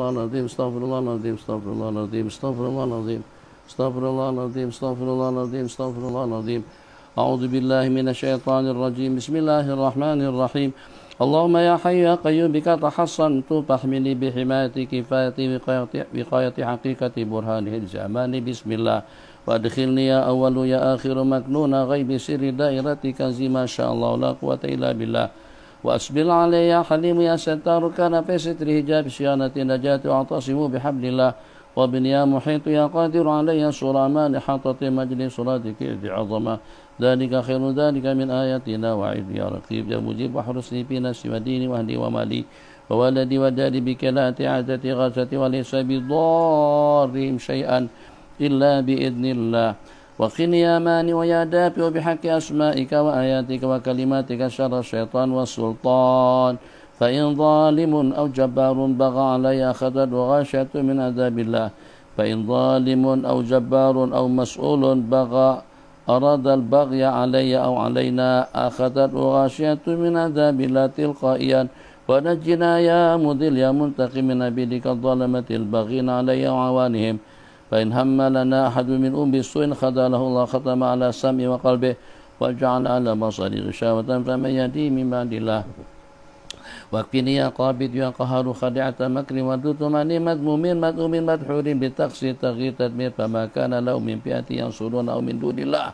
الله العظيم استغفر الله العظيم استغفر الله العظيم استغفر الله العظيم استغفر الله العظيم استغفر الله العظيم استغفر الله العظيم. أعوذ بالله من الشيطان الرجيم. بسم الله الرحمن الرحيم. اللهم يا حي يا قيوم بك تحصنت فاحمني بحماية كفايتي وقاية حقيقة برهانه الزمان. بسم الله. وادخلني يا أول يا آخر مكنون غيب سر دائرتك زي ما شاء الله لا قوة إلا بالله. وأسبل علي يا حليم يا ستار كان في ستر هجاب صيانة نجاة واعتصم بحبل الله. وابن يا محيط يا قادر علي سرامان حاطة مجلس صلاتك إذ عظمة. ذلك خير ذلك من آياتنا وعيد يا رقيب يا مجيب وحرسني في نفسي وديني وأهلي ومالي وولدي وداري بك لا عادة غاثة وليس بضارهم شيئا إلا بإذن الله. وقني يا ماني ويا دافع بحق أسمائك وآياتك وكلماتك شر الشيطان والسلطان. فإن ظالم أو جبار بغى علي أخذت وغاشية من عذاب الله. فإن ظالم أو جبار أو مسؤول بغى أراد البغي علي أو علينا أخذت وغاشية من عذاب الله تلقائيا. ونجنا يا مذل يا منتقم من عبيدك الظلمة البغين علي وعوانهم. فإن هم لنا أحد من بالسوء خذله الله ختم على سمعه وقلبه وجعل على بصره غشاوة فمن يهديه من بعد الله. واكفني يا قابض يا قهار خدعة مكر ودود ماني مذموم مذموم مدحور بتقصي تغيير تدمير فما كان له من فئة ينصرون أو من دون الله.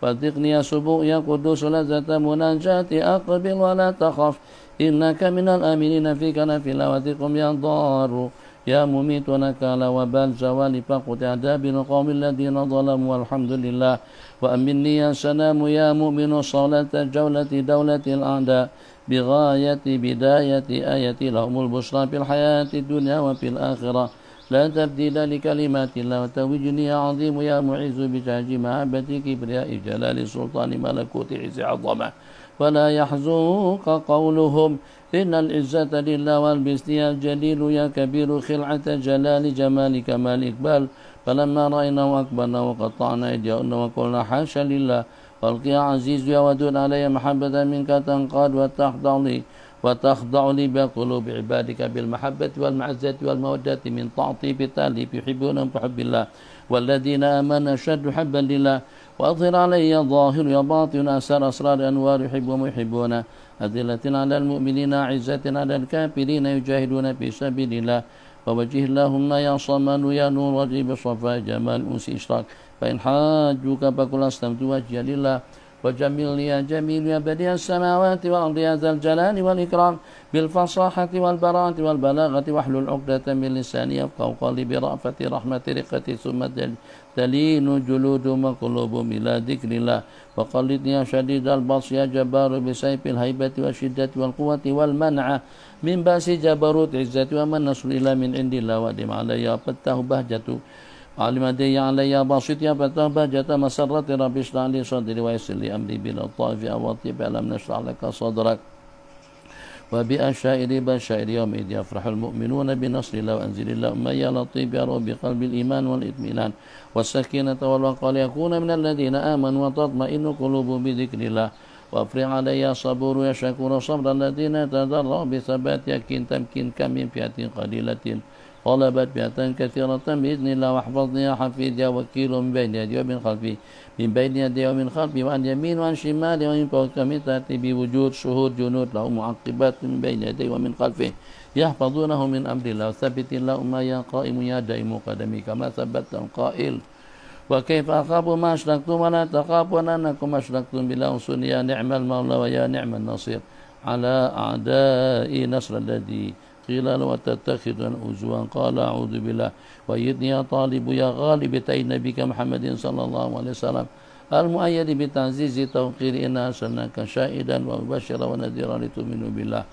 وذقني يا سبوء يا قدوس لذة مناجاة أقبل ولا تخف إنك من الآمنين في كنف الله. وذقهم يا ضار يا مميت نكال وبال زوال فقط عذاب القوم الذين ظلموا والحمد لله. وأمني يا سلام يا مؤمن صلاة جولة دولة الأعداء بغاية بداية آية لهم البشرى في الحياة الدنيا وفي الآخرة لا تبديل لكلمات الله. وتوجني يا عظيم يا معز بتاج محبة كبرياء جلال سلطان ملكوت عز عظمة. ولا يحزنك قولهم إن العزة لله والبسط يا جليل يا كبير خلعة جلال جمال كمال إقبال. فلما رأيناه أكبرنا وقطعنا أيدينا وقلنا حاشا لله. والقي يا عزيز يا ودود علي محبة منك تنقاد وتخضع لي بقلوب عبادك بالمحبة والمعزة والمودة من تعطي بتالي يحبونهم بحب الله. والذين آمنوا أشد حبا لله. وأظهر علي ظاهر يا باطن أسر أسرار أنوار يحبهم ويحبون. أذلة على المؤمنين عزة على الكافرين يجاهدون في سبيل الله. ووجه اللهم يا صمد يا نور وجه بصفاء جمال أنس إشراك. فإن حاجوك فقل أسلمت وجهي لله. وجملني يا جميل يا بديع السماوات والأرض يا ذا الجلال والإكرام بالفصاحة والبراءة والبلاغة واحلل عقدة من لساني يفقهوا قولي برأفة رحمة رقة ثم تلين جلودهم وقلوبهم إلى ذكر الله. وقلدني يا شديد البطش يا جبار بسيف الهيبة والشدة والقوة والمنع من بأس جبروت عزة ومن نصر إلى من عند الله. وأدم علي فتاه بهجة علم دي علي باسط يا فتاه بهجة مسرة رب اشرح لي صدري ويسر لي أمري بلا طائف أوطيب ألم نشرح لك صدرك. وبأشائر بشائر يومئذ يفرح المؤمنون بنصر الله. وأنزل اللهم يا لطيف يا رب بقلب الإيمان والإطمئنان والسكينة والوقار يكون من الذين آمنوا وتطمئن قلوبهم بذكر الله. وأفرغ علي يا صبور يا شكور صبر الذين تضرعوا بثبات يكين تمكين كم من فئة قليلة غلبت فئة كثيرة بإذن الله. واحفظني يا حفيظ يا وكيل من بين يدي ومن خلفي من بين يدي ومن خلفي وعن يمين وعن شمال ومن فوق من تحتي بوجود شهود جنود له معقبات من بين يدي ومن خلفه يحفظونه من أمر الله. وثبت اللهم يا قائم يا دائم قدمي كما ثبت القائل. وكيف أخاف ما أشركتم ولا تخافون أنكم أشركتم بالله. انصرني يا نعم المولى ويا نعم النصير على أعداء نصر الذي قيل له وتتخذون أزوا قال أعوذ بالله. وأيدني يا طالب يا غالب تأي نبيك محمد صلى الله عليه وسلم المؤيد بتعزيز توقير إنا أرسلناك شاهدا ومبشرا ونذيرا لتؤمنوا بالله.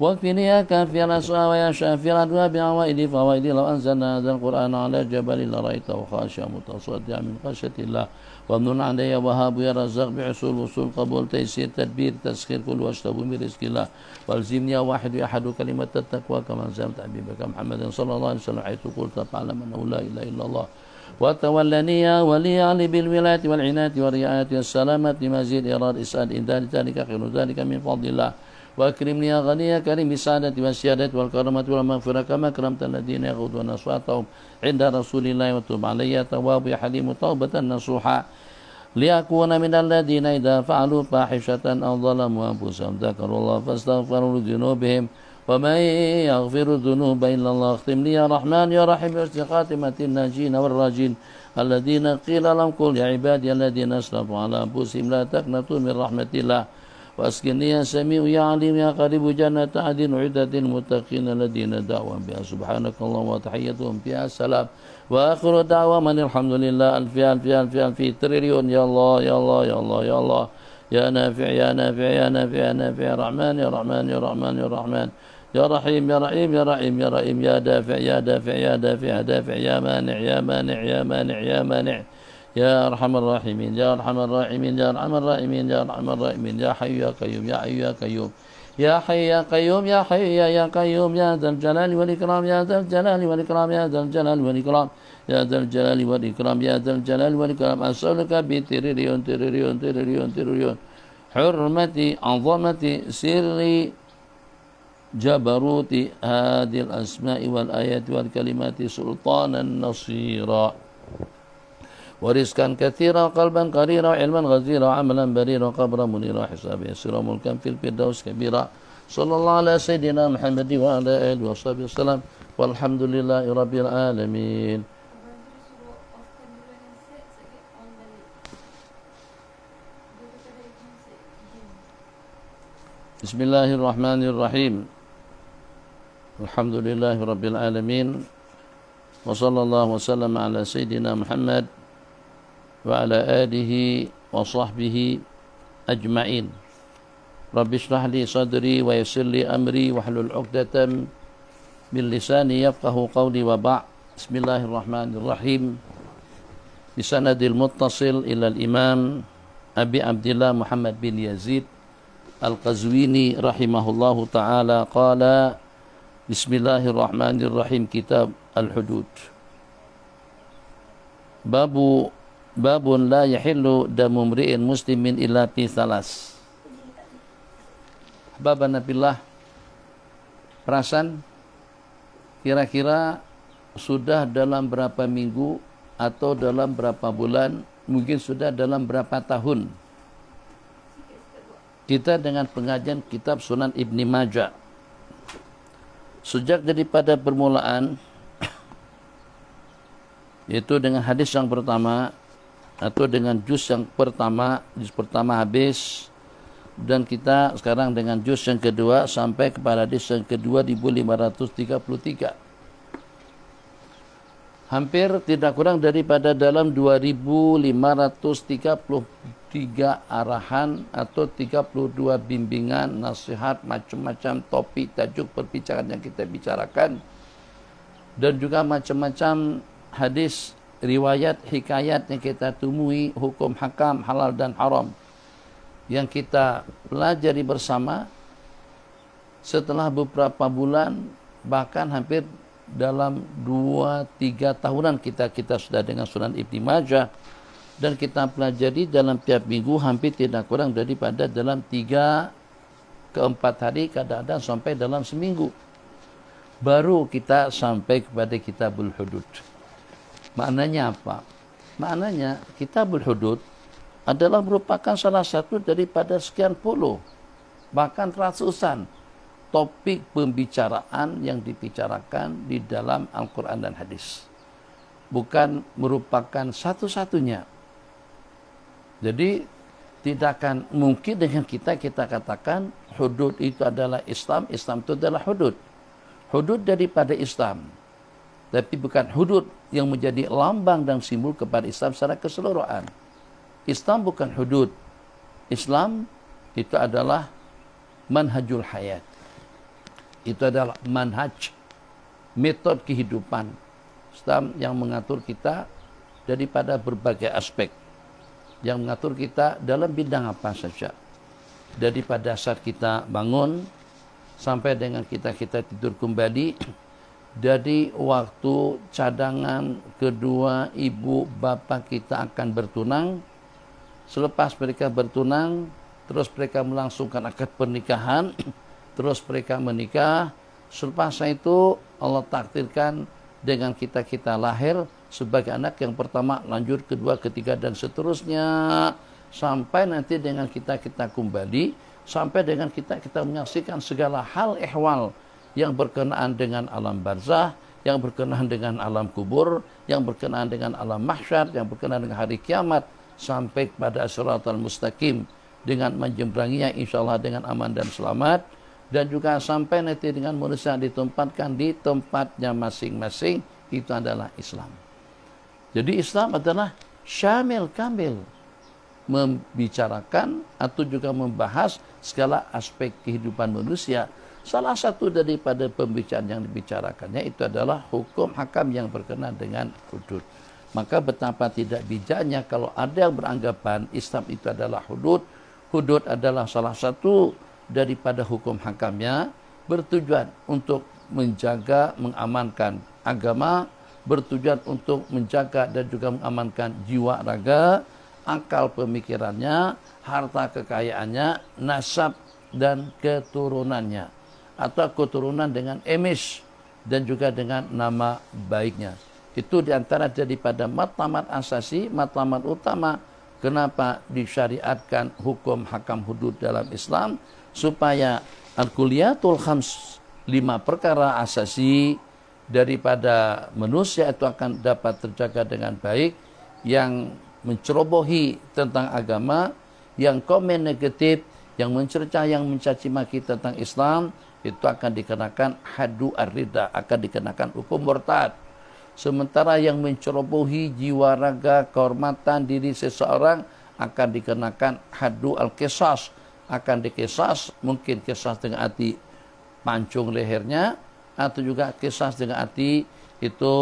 واكفني يا كافي الأسوأ ويا شافي الأدواء بعوائد فوائد. لو أنزلنا هذا القرآن على جبل لرأيته خاشعا متصدعا من خشية الله. وامنن علي وهاب يا رزاق بحصول وصول قبول تيسير تدبير تسخير كل واشتبوا من رزق الله. والزمني يا واحد يا أحد كلمة التقوى كما زمت حبيبك محمد صلى الله عليه وسلم حيث قلت فاعلم أنه لا إله إلا الله. وتولني يا ولي علي بالولاية والعناية والرعاية والسلامة مزيد إراد إسعاد إن ذلك خير ذلك من فضل الله. وأكرمني يا غني يا كريم بالسعادة والسيادة والكرامة والمغفرة كما أكرمت الذين يغضون أصواتهم عند رسول الله وتب علي يا تواب يا حليم توبة نصوحا ليكون من الذين إذا فعلوا فاحشة أو ظلموا أنفسهم ذكروا الله فاستغفروا لذنوبهم ومن يغفر الذنوب إلا الله اختم لي يا رحمن يا رحيم بحسن خاتمة الناجين والراجين الذين قيل لهم قل يا عبادي الذين أسرفوا على أنفسهم لا تقنطوا من رحمة الله واسقني يا سميع يا عليم يا قريب جنة عدن عدة المتقين الذين دعوا بها سبحانك اللهم وتحيتهم فيها السلام وآخر دعوة من الحمد لله ألف ألف ألف ألف تريليون يا الله يا الله يا الله يا الله يا نافع يا نافع يا نافع يا نافع يا رحمن يا رحمن يا رحمن يا رحمن يا رحيم يا رحيم يا رحيم يا رحيم يا دافع يا دافع يا دافع يا دافع يا مانع يا مانع يا مانع يا مانع يا أرحم الراحمين يا أرحم الراحمين يا أرحم الراحمين يا أرحم الراحمين يا حي يا قيوم يا حي يا قيوم يا حي يا قيوم يا حي يا قيوم يا ذا الجلال والإكرام يا ذا الجلال والإكرام يا ذا الجلال والإكرام يا ذا الجلال والإكرام يا ذا الجلال والإكرام أسألك بتريليون تريليون تريليون تريليون حرمة عظمة سر جبروت هذه الأسماء والآيات والكلمات سلطانا نصيرا ورزقا كثيرا قلبا قريرا علما غزيرا عملا بريرا قبرا منيرا حسابا يسيرا ملكا في الفردوس كبيرا صلى الله على سيدنا محمد وعلى آله وصحبه وسلم والحمد لله رب العالمين. بسم الله الرحمن الرحيم الحمد لله رب العالمين وصلى الله وسلم على سيدنا محمد وعلى آله وصحبه أجمعين رب اشرح لي صدري ويسر لي أمري واحلل عقدة من لساني يفقه قولي وبعد بسم الله الرحمن الرحيم بسند المتصل إلى الإمام أبي عبد الله محمد بن يزيد القزويني رحمه الله تعالى قال بسم الله الرحمن الرحيم كتاب الحدود باب لا يحل دم امرئ مسلم إلا في ثلاث. Bab Nabilah, perasan kira-kira sudah dalam berapa minggu atau dalam berapa bulan, mungkin sudah dalam berapa tahun kita dengan pengajian kitab Sunan Ibni Majah. Sejak daripada permulaan, yaitu dengan hadis yang pertama atau dengan juz yang pertama, juz pertama habis, dan kita sekarang dengan juz yang kedua sampai kepada hadis yang ke-2533. Hampir tidak kurang daripada dalam 2533 arahan atau 32 bimbingan, nasihat, macam-macam topik, tajuk perbincangan yang kita bicarakan, dan juga macam-macam hadis, riwayat, hikayat yang kita temui, hukum hakam, halal dan haram yang kita pelajari bersama. Setelah beberapa bulan, bahkan hampir dalam 2-3 tahunan kita sudah dengan Sunan Ibni Majah, dan kita pelajari dalam tiap minggu hampir tidak kurang daripada dalam 3 ke 4 hari, kadang-kadang sampai dalam seminggu, baru kita sampai kepada Kitabul Hudud. Maknanya apa? Maknanya Kitabul Hudud adalah merupakan salah satu daripada sekian puluh, bahkan ratusan topik pembicaraan yang dibicarakan di dalam Al-Quran dan hadis. Bukan merupakan satu-satunya. Jadi tidak akan mungkin dengan kita katakan hudud itu adalah Islam, Islam itu adalah hudud. Hudud daripada Islam. Tapi bukan hudud yang menjadi lambang dan simbol kepada Islam secara keseluruhan. Islam bukan hudud. Islam itu adalah manhajul hayat. Itu adalah manhaj, metode kehidupan Islam yang mengatur kita daripada berbagai aspek, yang mengatur kita dalam bidang apa saja, daripada saat kita bangun sampai dengan kita tidur kembali, dari waktu cadangan kedua ibu bapa kita akan bertunang, selepas mereka bertunang terus mereka melangsungkan akad pernikahan, terus mereka menikah. Selepas itu Allah takdirkan dengan kita lahir sebagai anak yang pertama, lanjut kedua, ketiga, dan seterusnya, sampai nanti dengan kita kembali, sampai dengan kita menyaksikan segala hal ehwal yang berkenaan dengan alam barzah, yang berkenaan dengan alam kubur, yang berkenaan dengan alam mahsyar, yang berkenaan dengan hari kiamat, sampai pada siratal mustaqim dengan menjembranginya insyaallah dengan aman dan selamat, dan juga sampai nanti dengan manusia ditempatkan di tempatnya masing-masing. Itu adalah Islam. Jadi Islam adalah syamil kamil, membicarakan atau juga membahas segala aspek kehidupan manusia. Salah satu daripada pembicaraan yang dibicarakannya itu adalah hukum hakam yang berkenaan dengan hudud. Maka betapa tidak bijaknya kalau ada yang beranggapan Islam itu adalah hudud. Hudud adalah salah satu daripada hukum hakamnya, bertujuan untuk menjaga, mengamankan agama, bertujuan untuk menjaga dan juga mengamankan jiwa raga, akal pemikirannya, harta kekayaannya, nasab dan keturunannya, atau keturunan dengan emis dan juga dengan nama baiknya. Itu diantara daripada matlamat asasi, matlamat utama kenapa disyariatkan hukum hakam hudud dalam Islam, supaya al-kuliyatul khams, 5 perkara asasi daripada manusia itu akan dapat terjaga dengan baik. Yang mencerobohi tentang agama, yang komen negatif, yang mencerca, yang mencaci maki tentang Islam, itu akan dikenakan haddu ar-ridda, akan dikenakan hukum murtad. Sementara yang mencerobohi jiwa raga, kehormatan diri seseorang, akan dikenakan haddu al-qisas, akan dikisas, mungkin kisas dengan arti pancung lehernya, atau juga kisas dengan arti itu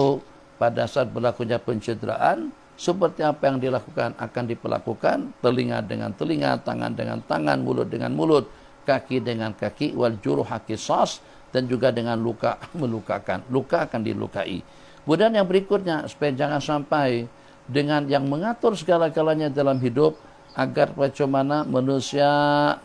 pada saat berlakunya pencederaan, seperti apa yang dilakukan akan diperlakukan, telinga dengan telinga, tangan dengan tangan, mulut dengan mulut, kaki dengan kaki, wal juruha qisas, dan juga dengan luka melukakan, luka akan dilukai. Kemudian yang berikutnya, supaya jangan sampai dengan yang mengatur segala-galanya dalam hidup, agar bagaimana manusia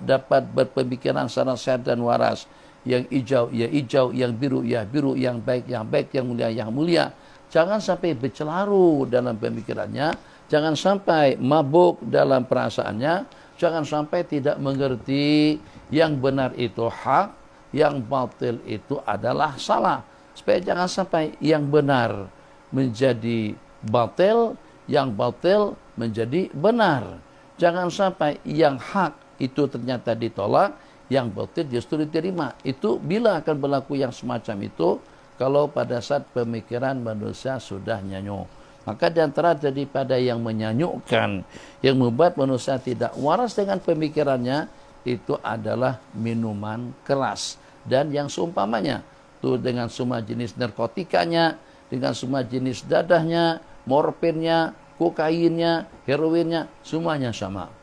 dapat berpemikiran secara sehat dan waras. Yang hijau ya hijau, yang biru ya biru, yang baik ya baik, yang mulia ya mulia. Jangan sampai bercelaru dalam pemikirannya, jangan sampai mabuk dalam perasaannya, jangan sampai tidak mengerti yang benar itu hak, yang batil itu adalah salah. Supaya jangan sampai yang benar menjadi batil, yang batil menjadi benar. Jangan sampai yang hak itu ternyata ditolak, yang batil justru diterima. Itu bila akan berlaku yang semacam itu, kalau pada saat pemikiran manusia sudah nyanyuk. Maka diantara daripada yang menyanyukkan, yang membuat manusia tidak waras dengan pemikirannya, itu adalah minuman keras dan yang seumpamanya. Itu dengan semua jenis narkotikanya, dengan semua jenis dadahnya, morfinnya, kokainnya, heroinnya, semuanya sama.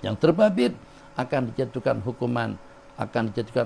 Yang terbabit akan dijatuhkan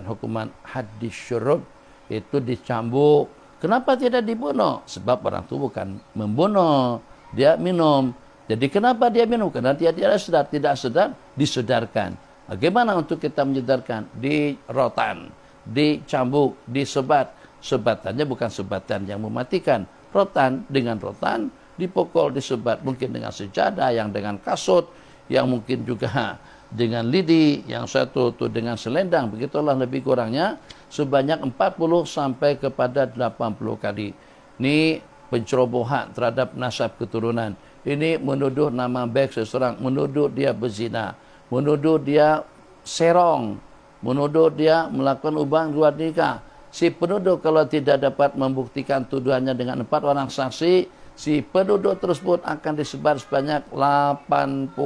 hukuman haddis syurub, itu dicambuk. Kenapa tidak dibunuh? Sebab orang itu bukan membunuh, dia minum. Jadi kenapa dia minum? Karena dia tidak sedar, disedarkan. Bagaimana untuk kita menyedarkan? Di rotan, dicambuk, disebat. Sebatannya bukan sebatan yang mematikan. Rotan dengan rotan, dipukul, disebat, mungkin dengan sejadah, yang dengan kasut, yang mungkin juga dengan lidi, yang satu itu dengan selendang. Begitulah lebih kurangnya sebanyak 40 sampai kepada 80 kali. Ini pencerobohan terhadap nasab keturunan. Ini menuduh nama baik seseorang, menuduh dia berzina, menuduh dia serong, menuduh dia melakukan hubungan luar nikah. Si penuduh kalau tidak dapat membuktikan tuduhannya dengan 4 orang saksi, si penuduh tersebut akan disebar sebanyak 80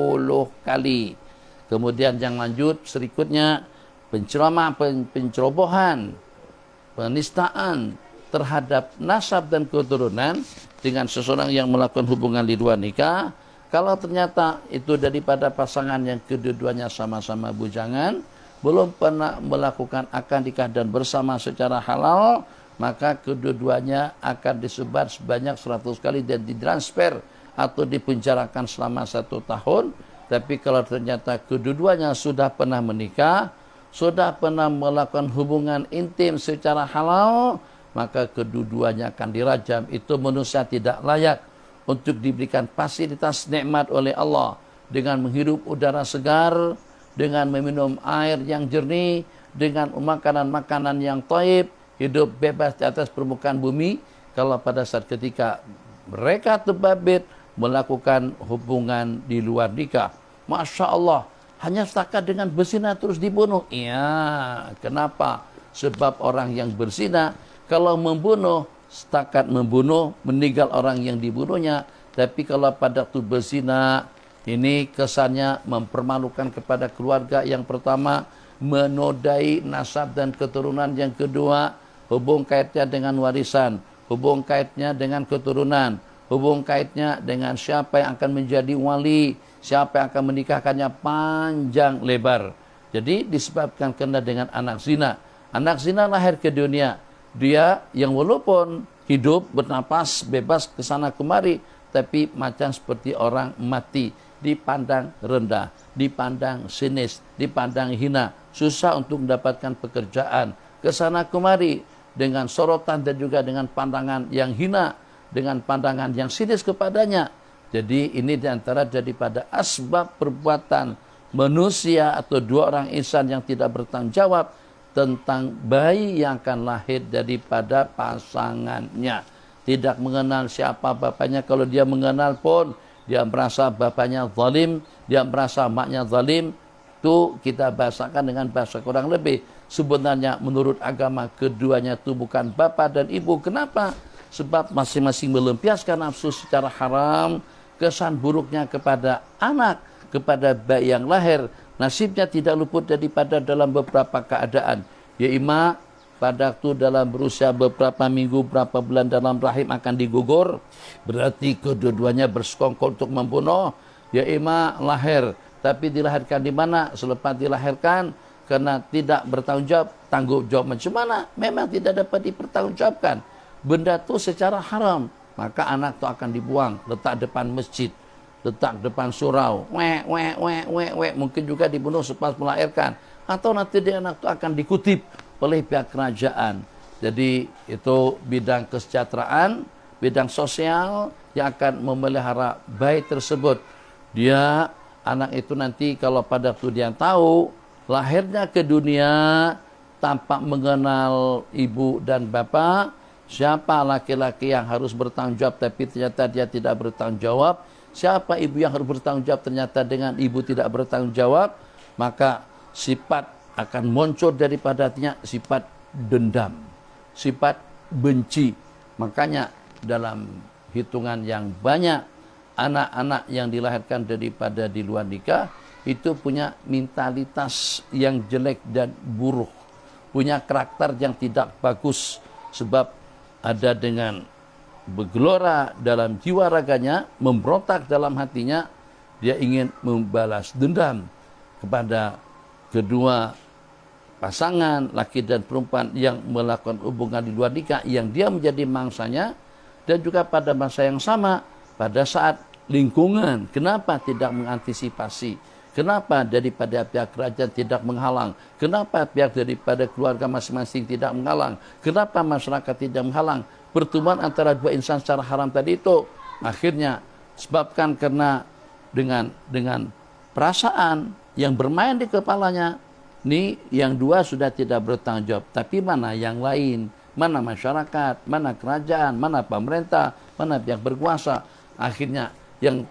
kali. Kemudian yang lanjut berikutnya, penceramah, pencerobohan, penistaan terhadap nasab dan keturunan dengan seseorang yang melakukan hubungan di luar nikah. Kalau ternyata itu daripada pasangan yang kedua-duanya sama-sama bujangan, belum pernah melakukan akad nikah dan bersama secara halal, maka kedua-duanya akan disebar sebanyak 100 kali dan ditransfer atau dipenjarakan selama 1 tahun. Tapi kalau ternyata kedua-duanya sudah pernah menikah, sudah pernah melakukan hubungan intim secara halal, maka kedua-duanya akan dirajam. Itu manusia tidak layak untuk diberikan fasilitas nikmat oleh Allah dengan menghirup udara segar, dengan meminum air yang jernih, dengan makanan-makanan yang thayyib, hidup bebas di atas permukaan bumi. Kalau pada saat ketika mereka terbabit melakukan hubungan di luar nikah, Masya Allah, hanya setakat dengan berzina terus dibunuh. Iya, kenapa? Sebab orang yang berzina, kalau membunuh, setakat membunuh, meninggal orang yang dibunuhnya. Tapi kalau pada waktu berzina, ini kesannya mempermalukan kepada keluarga yang pertama, menodai nasab dan keturunan yang kedua, hubung kaitnya dengan warisan, hubung kaitnya dengan keturunan, hubung kaitnya dengan siapa yang akan menjadi wali, siapa yang akan menikahkannya, panjang lebar. Jadi disebabkan kena dengan anak zina. Anak zina lahir ke dunia, dia yang walaupun hidup bernapas bebas ke sana kemari, tapi macam seperti orang mati, dipandang rendah, dipandang sinis, dipandang hina, susah untuk mendapatkan pekerjaan, ke sana kemari dengan sorotan dan juga dengan pandangan yang hina, dengan pandangan yang sinis kepadanya. Jadi ini diantara daripada asbab perbuatan manusia atau dua orang insan yang tidak bertanggung jawab tentang bayi yang akan lahir daripada pasangannya. Tidak mengenal siapa bapaknya. Kalau dia mengenal pun, dia merasa bapaknya zalim, dia merasa maknya zalim. Itu kita bahasakan dengan bahasa kurang lebih. Sebenarnya menurut agama keduanya itu bukan bapak dan ibu. Kenapa? Sebab masing-masing melampiaskan nafsu secara haram. Kesan buruknya kepada anak, kepada bayi yang lahir, nasibnya tidak luput daripada dalam beberapa keadaan. Ya ima pada waktu dalam berusia beberapa minggu, beberapa bulan dalam rahim akan digugur, berarti kedua-duanya bersekongkol untuk membunuh. Ya ima lahir, tapi dilahirkan di mana? Selepas dilahirkan, karena tidak bertanggung jawab, tanggung jawab macam mana? Memang tidak dapat dipertanggungjawabkan. Benda itu secara haram, maka anak itu akan dibuang, letak depan masjid, letak depan surau, mungkin juga dibunuh selepas melahirkan, atau nanti dia anak itu akan dikutip oleh pihak kerajaan. Jadi itu bidang kesejahteraan, bidang sosial yang akan memelihara bayi tersebut. Dia anak itu nanti kalau pada waktu dia tahu lahirnya ke dunia tanpa mengenal ibu dan bapak, siapa laki-laki yang harus bertanggung jawab tapi ternyata dia tidak bertanggung jawab, siapa ibu yang harus bertanggung jawab ternyata dengan ibu tidak bertanggung jawab, maka sifat akan muncul daripada hatinya sifat dendam, sifat benci. Makanya dalam hitungan yang banyak, anak-anak yang dilahirkan daripada di luar nikah itu punya mentalitas yang jelek dan buruk, punya karakter yang tidak bagus, sebab ada dengan bergelora dalam jiwa raganya, memberontak dalam hatinya, dia ingin membalas dendam kepada kedua pasangan laki dan perempuan yang melakukan hubungan di luar nikah yang dia menjadi mangsanya. Dan juga pada masa yang sama, pada saat lingkungan, kenapa tidak mengantisipasi? Kenapa daripada pihak kerajaan tidak menghalang? Kenapa pihak daripada keluarga masing-masing tidak menghalang? Kenapa masyarakat tidak menghalang? Pertemuan antara dua insan secara haram tadi itu akhirnya sebabkan karena dengan perasaan yang bermain di kepalanya. Ini yang dua sudah tidak bertanggung jawab. Tapi mana yang lain? Mana masyarakat? Mana kerajaan? Mana pemerintah? Mana pihak berkuasa? Akhirnya yang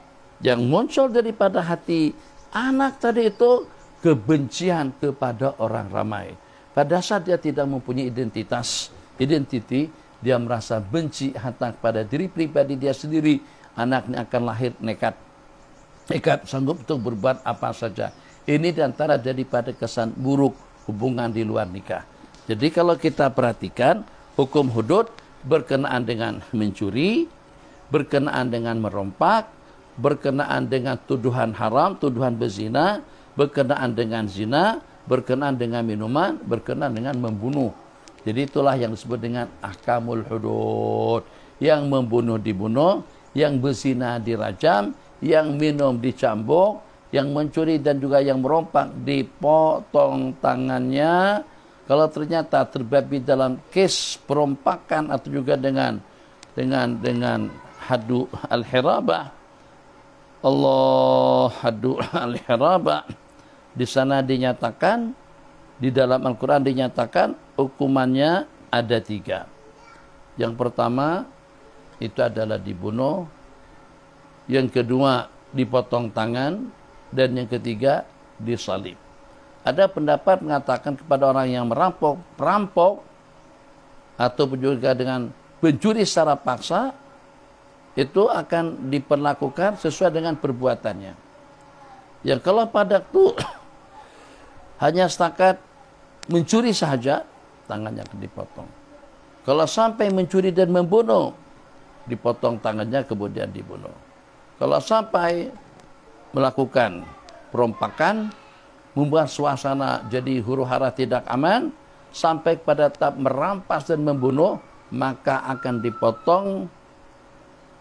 muncul daripada hati anak tadi itu kebencian kepada orang ramai. Pada saat dia tidak mempunyai identiti, dia merasa benci hatta kepada diri pribadi dia sendiri. Anaknya akan lahir nekat sanggup untuk berbuat apa saja. Ini diantara daripada kesan buruk hubungan di luar nikah. Jadi kalau kita perhatikan, hukum hudud berkenaan dengan mencuri, berkenaan dengan merompak, berkenaan dengan tuduhan haram, tuduhan berzina, berkenaan dengan zina, berkenaan dengan minuman, berkenaan dengan membunuh. Jadi itulah yang disebut dengan ahkamul hudud. Yang membunuh dibunuh, yang berzina dirajam, yang minum dicambuk, yang mencuri dan juga yang merompak dipotong tangannya. Kalau ternyata terbabi dalam kes perompakan atau juga dengan hadu al-hirabah, hadu al-hirabah, di sana dinyatakan, di dalam Al-Quran dinyatakan hukumannya ada 3. Yang pertama itu adalah dibunuh, yang kedua dipotong tangan, dan yang ketiga disalib. Ada pendapat mengatakan kepada orang yang perampok atau juga dengan pencuri secara paksa, itu akan diperlakukan sesuai dengan perbuatannya. Yang kalau pada itu hanya setakat mencuri saja, tangannya akan dipotong. Kalau sampai mencuri dan membunuh, dipotong tangannya kemudian dibunuh. Kalau sampai melakukan perompakan, membuat suasana jadi huru-hara tidak aman, sampai pada tahap merampas dan membunuh, maka akan dipotong,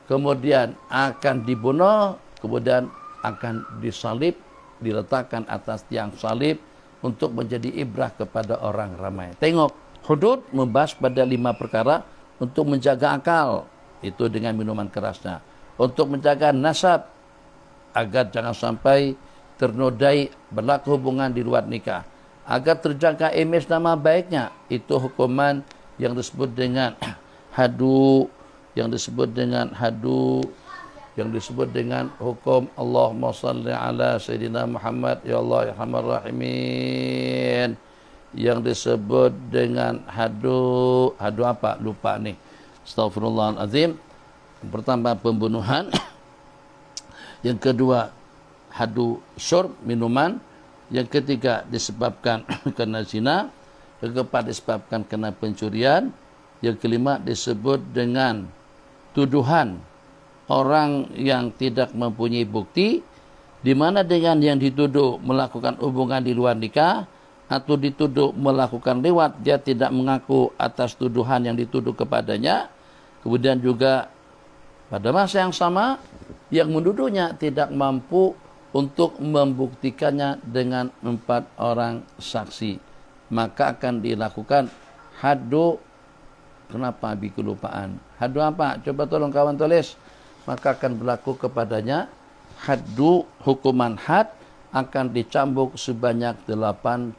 kemudian akan dibunuh, kemudian akan disalib, diletakkan atas tiang salib untuk menjadi ibrah kepada orang ramai. Tengok, hudud membahas pada 5 perkara untuk menjaga akal, itu dengan minuman kerasnya. Untuk menjaga nasab, agar jangan sampai ternodai berlaku hubungan di luar nikah. Agar terjaga imej nama baiknya, itu hukuman yang disebut dengan hadu, yang disebut dengan hukum Allahumma salli ala Sayyidina Muhammad ya Allah ya Rahman Rahimin, yang disebut dengan hadu apa? Lupa nih. Astaghfirullahaladzim. Yang pertama pembunuhan, yang kedua hadu syurb, minuman, yang ketiga disebabkan karena zina, yang keempat disebabkan karena pencurian, yang kelima disebut dengan tuduhan orang yang tidak mempunyai bukti, di mana dengan yang dituduh melakukan hubungan di luar nikah atau dituduh melakukan lewat, dia tidak mengaku atas tuduhan yang dituduh kepadanya. Kemudian juga pada masa yang sama, yang menuduhnya tidak mampu untuk membuktikannya dengan 4 orang saksi, maka akan dilakukan hadu. Kenapa habis kelupaan? Hadu apa? Coba tolong kawan tulis. Maka akan berlaku kepadanya hadu, hukuman had, akan dicambuk sebanyak 80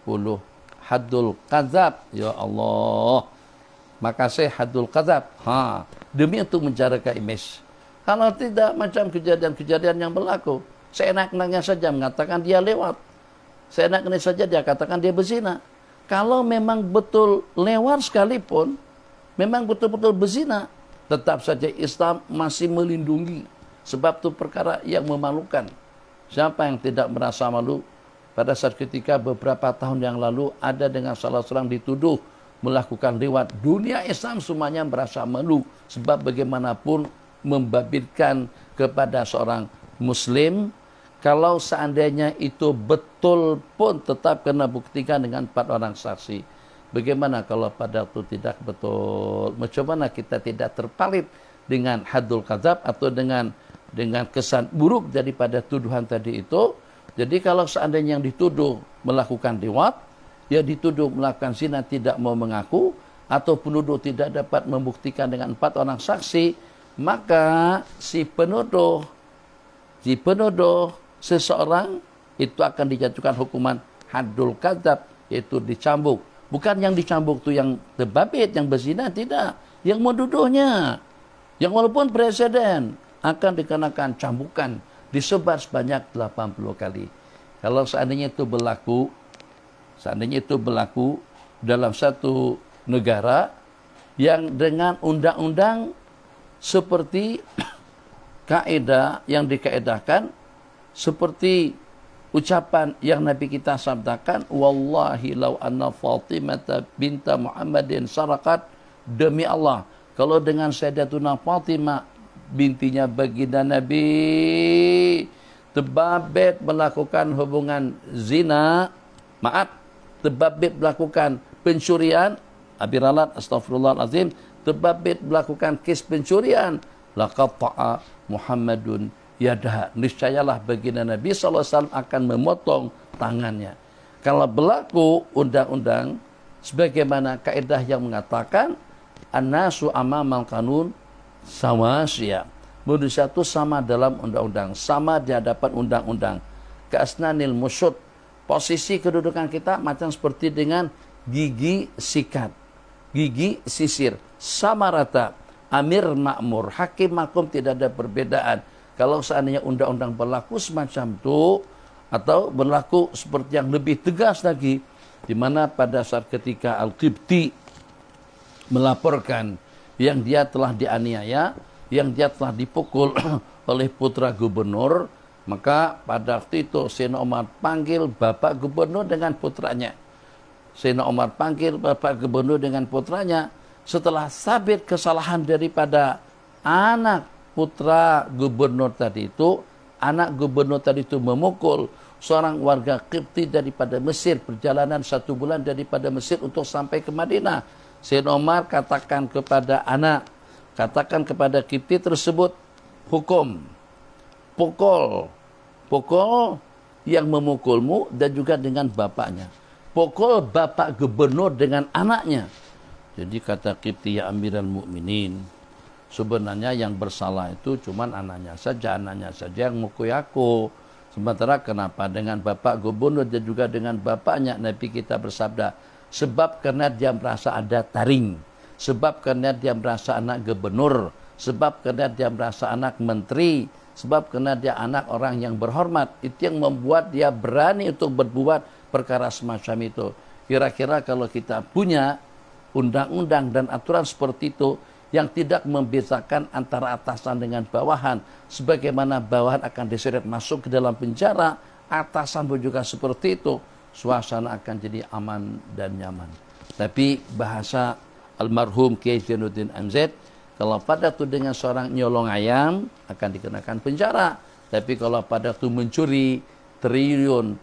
hadul kadzab. Ya Allah. Makasih hadul kadzab. Demi untuk menjaga imej. Kalau tidak, macam kejadian-kejadian yang berlaku, seenak-enaknya saja mengatakan dia lewat, seenak-enaknya saja dia katakan dia berzina. Kalau memang betul lewat sekalipun, memang betul-betul berzina, tetap saja Islam masih melindungi. Sebab itu perkara yang memalukan. Siapa yang tidak merasa malu? Pada saat ketika beberapa tahun yang lalu ada dengan salah seorang dituduh melakukan lewat, dunia Islam semuanya merasa malu. Sebab bagaimanapun membabitkan kepada seorang muslim. Kalau seandainya itu betul pun tetap kena buktikan dengan 4 orang saksi. Bagaimana kalau pada itu tidak betul? Macam mana kita tidak terpalit dengan hadul kadzab atau dengan kesan buruk daripada tuduhan tadi itu? Jadi kalau seandainya yang dituduh melakukan liwat, ya dituduh melakukan zina tidak mau mengaku, atau penuduh tidak dapat membuktikan dengan 4 orang saksi, maka si penuduh seseorang itu akan dijatuhkan hukuman hadul kadzab, yaitu dicambuk. Bukan yang dicambuk itu yang terbabit, yang berzina, tidak. Yang menuduhnya, yang walaupun presiden, akan dikenakan cambukan, disebar sebanyak 80 kali. Kalau seandainya itu berlaku dalam satu negara yang dengan undang-undang seperti kaidah yang dikaedahkan, seperti ucapan yang Nabi kita sabdakan, wallahi law anna Fatimah binta Muhammadin sarakat, demi Allah, kalau dengan Sayyidatuna Fatimah bintinya baginda Nabi terbabit melakukan hubungan zina, terbabit melakukan pencurian, abiralat, astagfirullahalazim, terbabit melakukan kes pencurian, laqatta'a Muhammadun yadaha, niscayalah baginda Nabi SAW akan memotong tangannya. Kalau berlaku undang-undang sebagaimana kaidah yang mengatakan an-nasu amamal kanun sawasya, manusia itu sama dalam undang-undang, sama di hadapan undang-undang. Kasnanil musyud, posisi kedudukan kita macam seperti dengan gigi sikat, gigi sisir, sama rata. Amir makmur, hakim makum, tidak ada perbedaan. Kalau seandainya undang-undang berlaku semacam itu, atau berlaku seperti yang lebih tegas lagi, di mana pada saat ketika Al-Qibti melaporkan yang dia telah dianiaya, yang dia telah dipukul oleh putra gubernur, maka pada waktu itu Sayyidina Umar panggil bapak gubernur dengan putranya. Sayyidina Umar panggil bapak gubernur dengan putranya. Setelah sabit kesalahan daripada anak putra gubernur tadi itu, anak gubernur tadi itu memukul seorang warga Qibti daripada Mesir, perjalanan 1 bulan daripada Mesir untuk sampai ke Madinah. Sayyidina Umar katakan kepada anak, katakan kepada Qibti tersebut, hukum, pukul yang memukulmu dan juga dengan bapaknya. Pukul bapak gubernur dengan anaknya. Jadi kata Qibti, ya Amirul Mukminin, sebenarnya yang bersalah itu cuman anaknya saja yang mukul aku. Sementara kenapa dengan bapak gubernur dan juga dengan bapaknya? Nabi kita bersabda, sebab karena dia merasa ada taring, sebab karena dia merasa anak gubernur, sebab karena dia merasa anak menteri, sebab karena dia anak orang yang berhormat. Itu yang membuat dia berani untuk berbuat perkara semacam itu. Kira-kira kalau kita punya undang-undang dan aturan seperti itu, yang tidak membedakan antara atasan dengan bawahan, sebagaimana bawahan akan diseret masuk ke dalam penjara, atasan pun juga seperti itu, suasana akan jadi aman dan nyaman. Tapi bahasa almarhum Kiai Zainuddin MZ, kalau pada itu dengan seorang nyolong ayam akan dikenakan penjara, tapi kalau pada itu mencuri triliun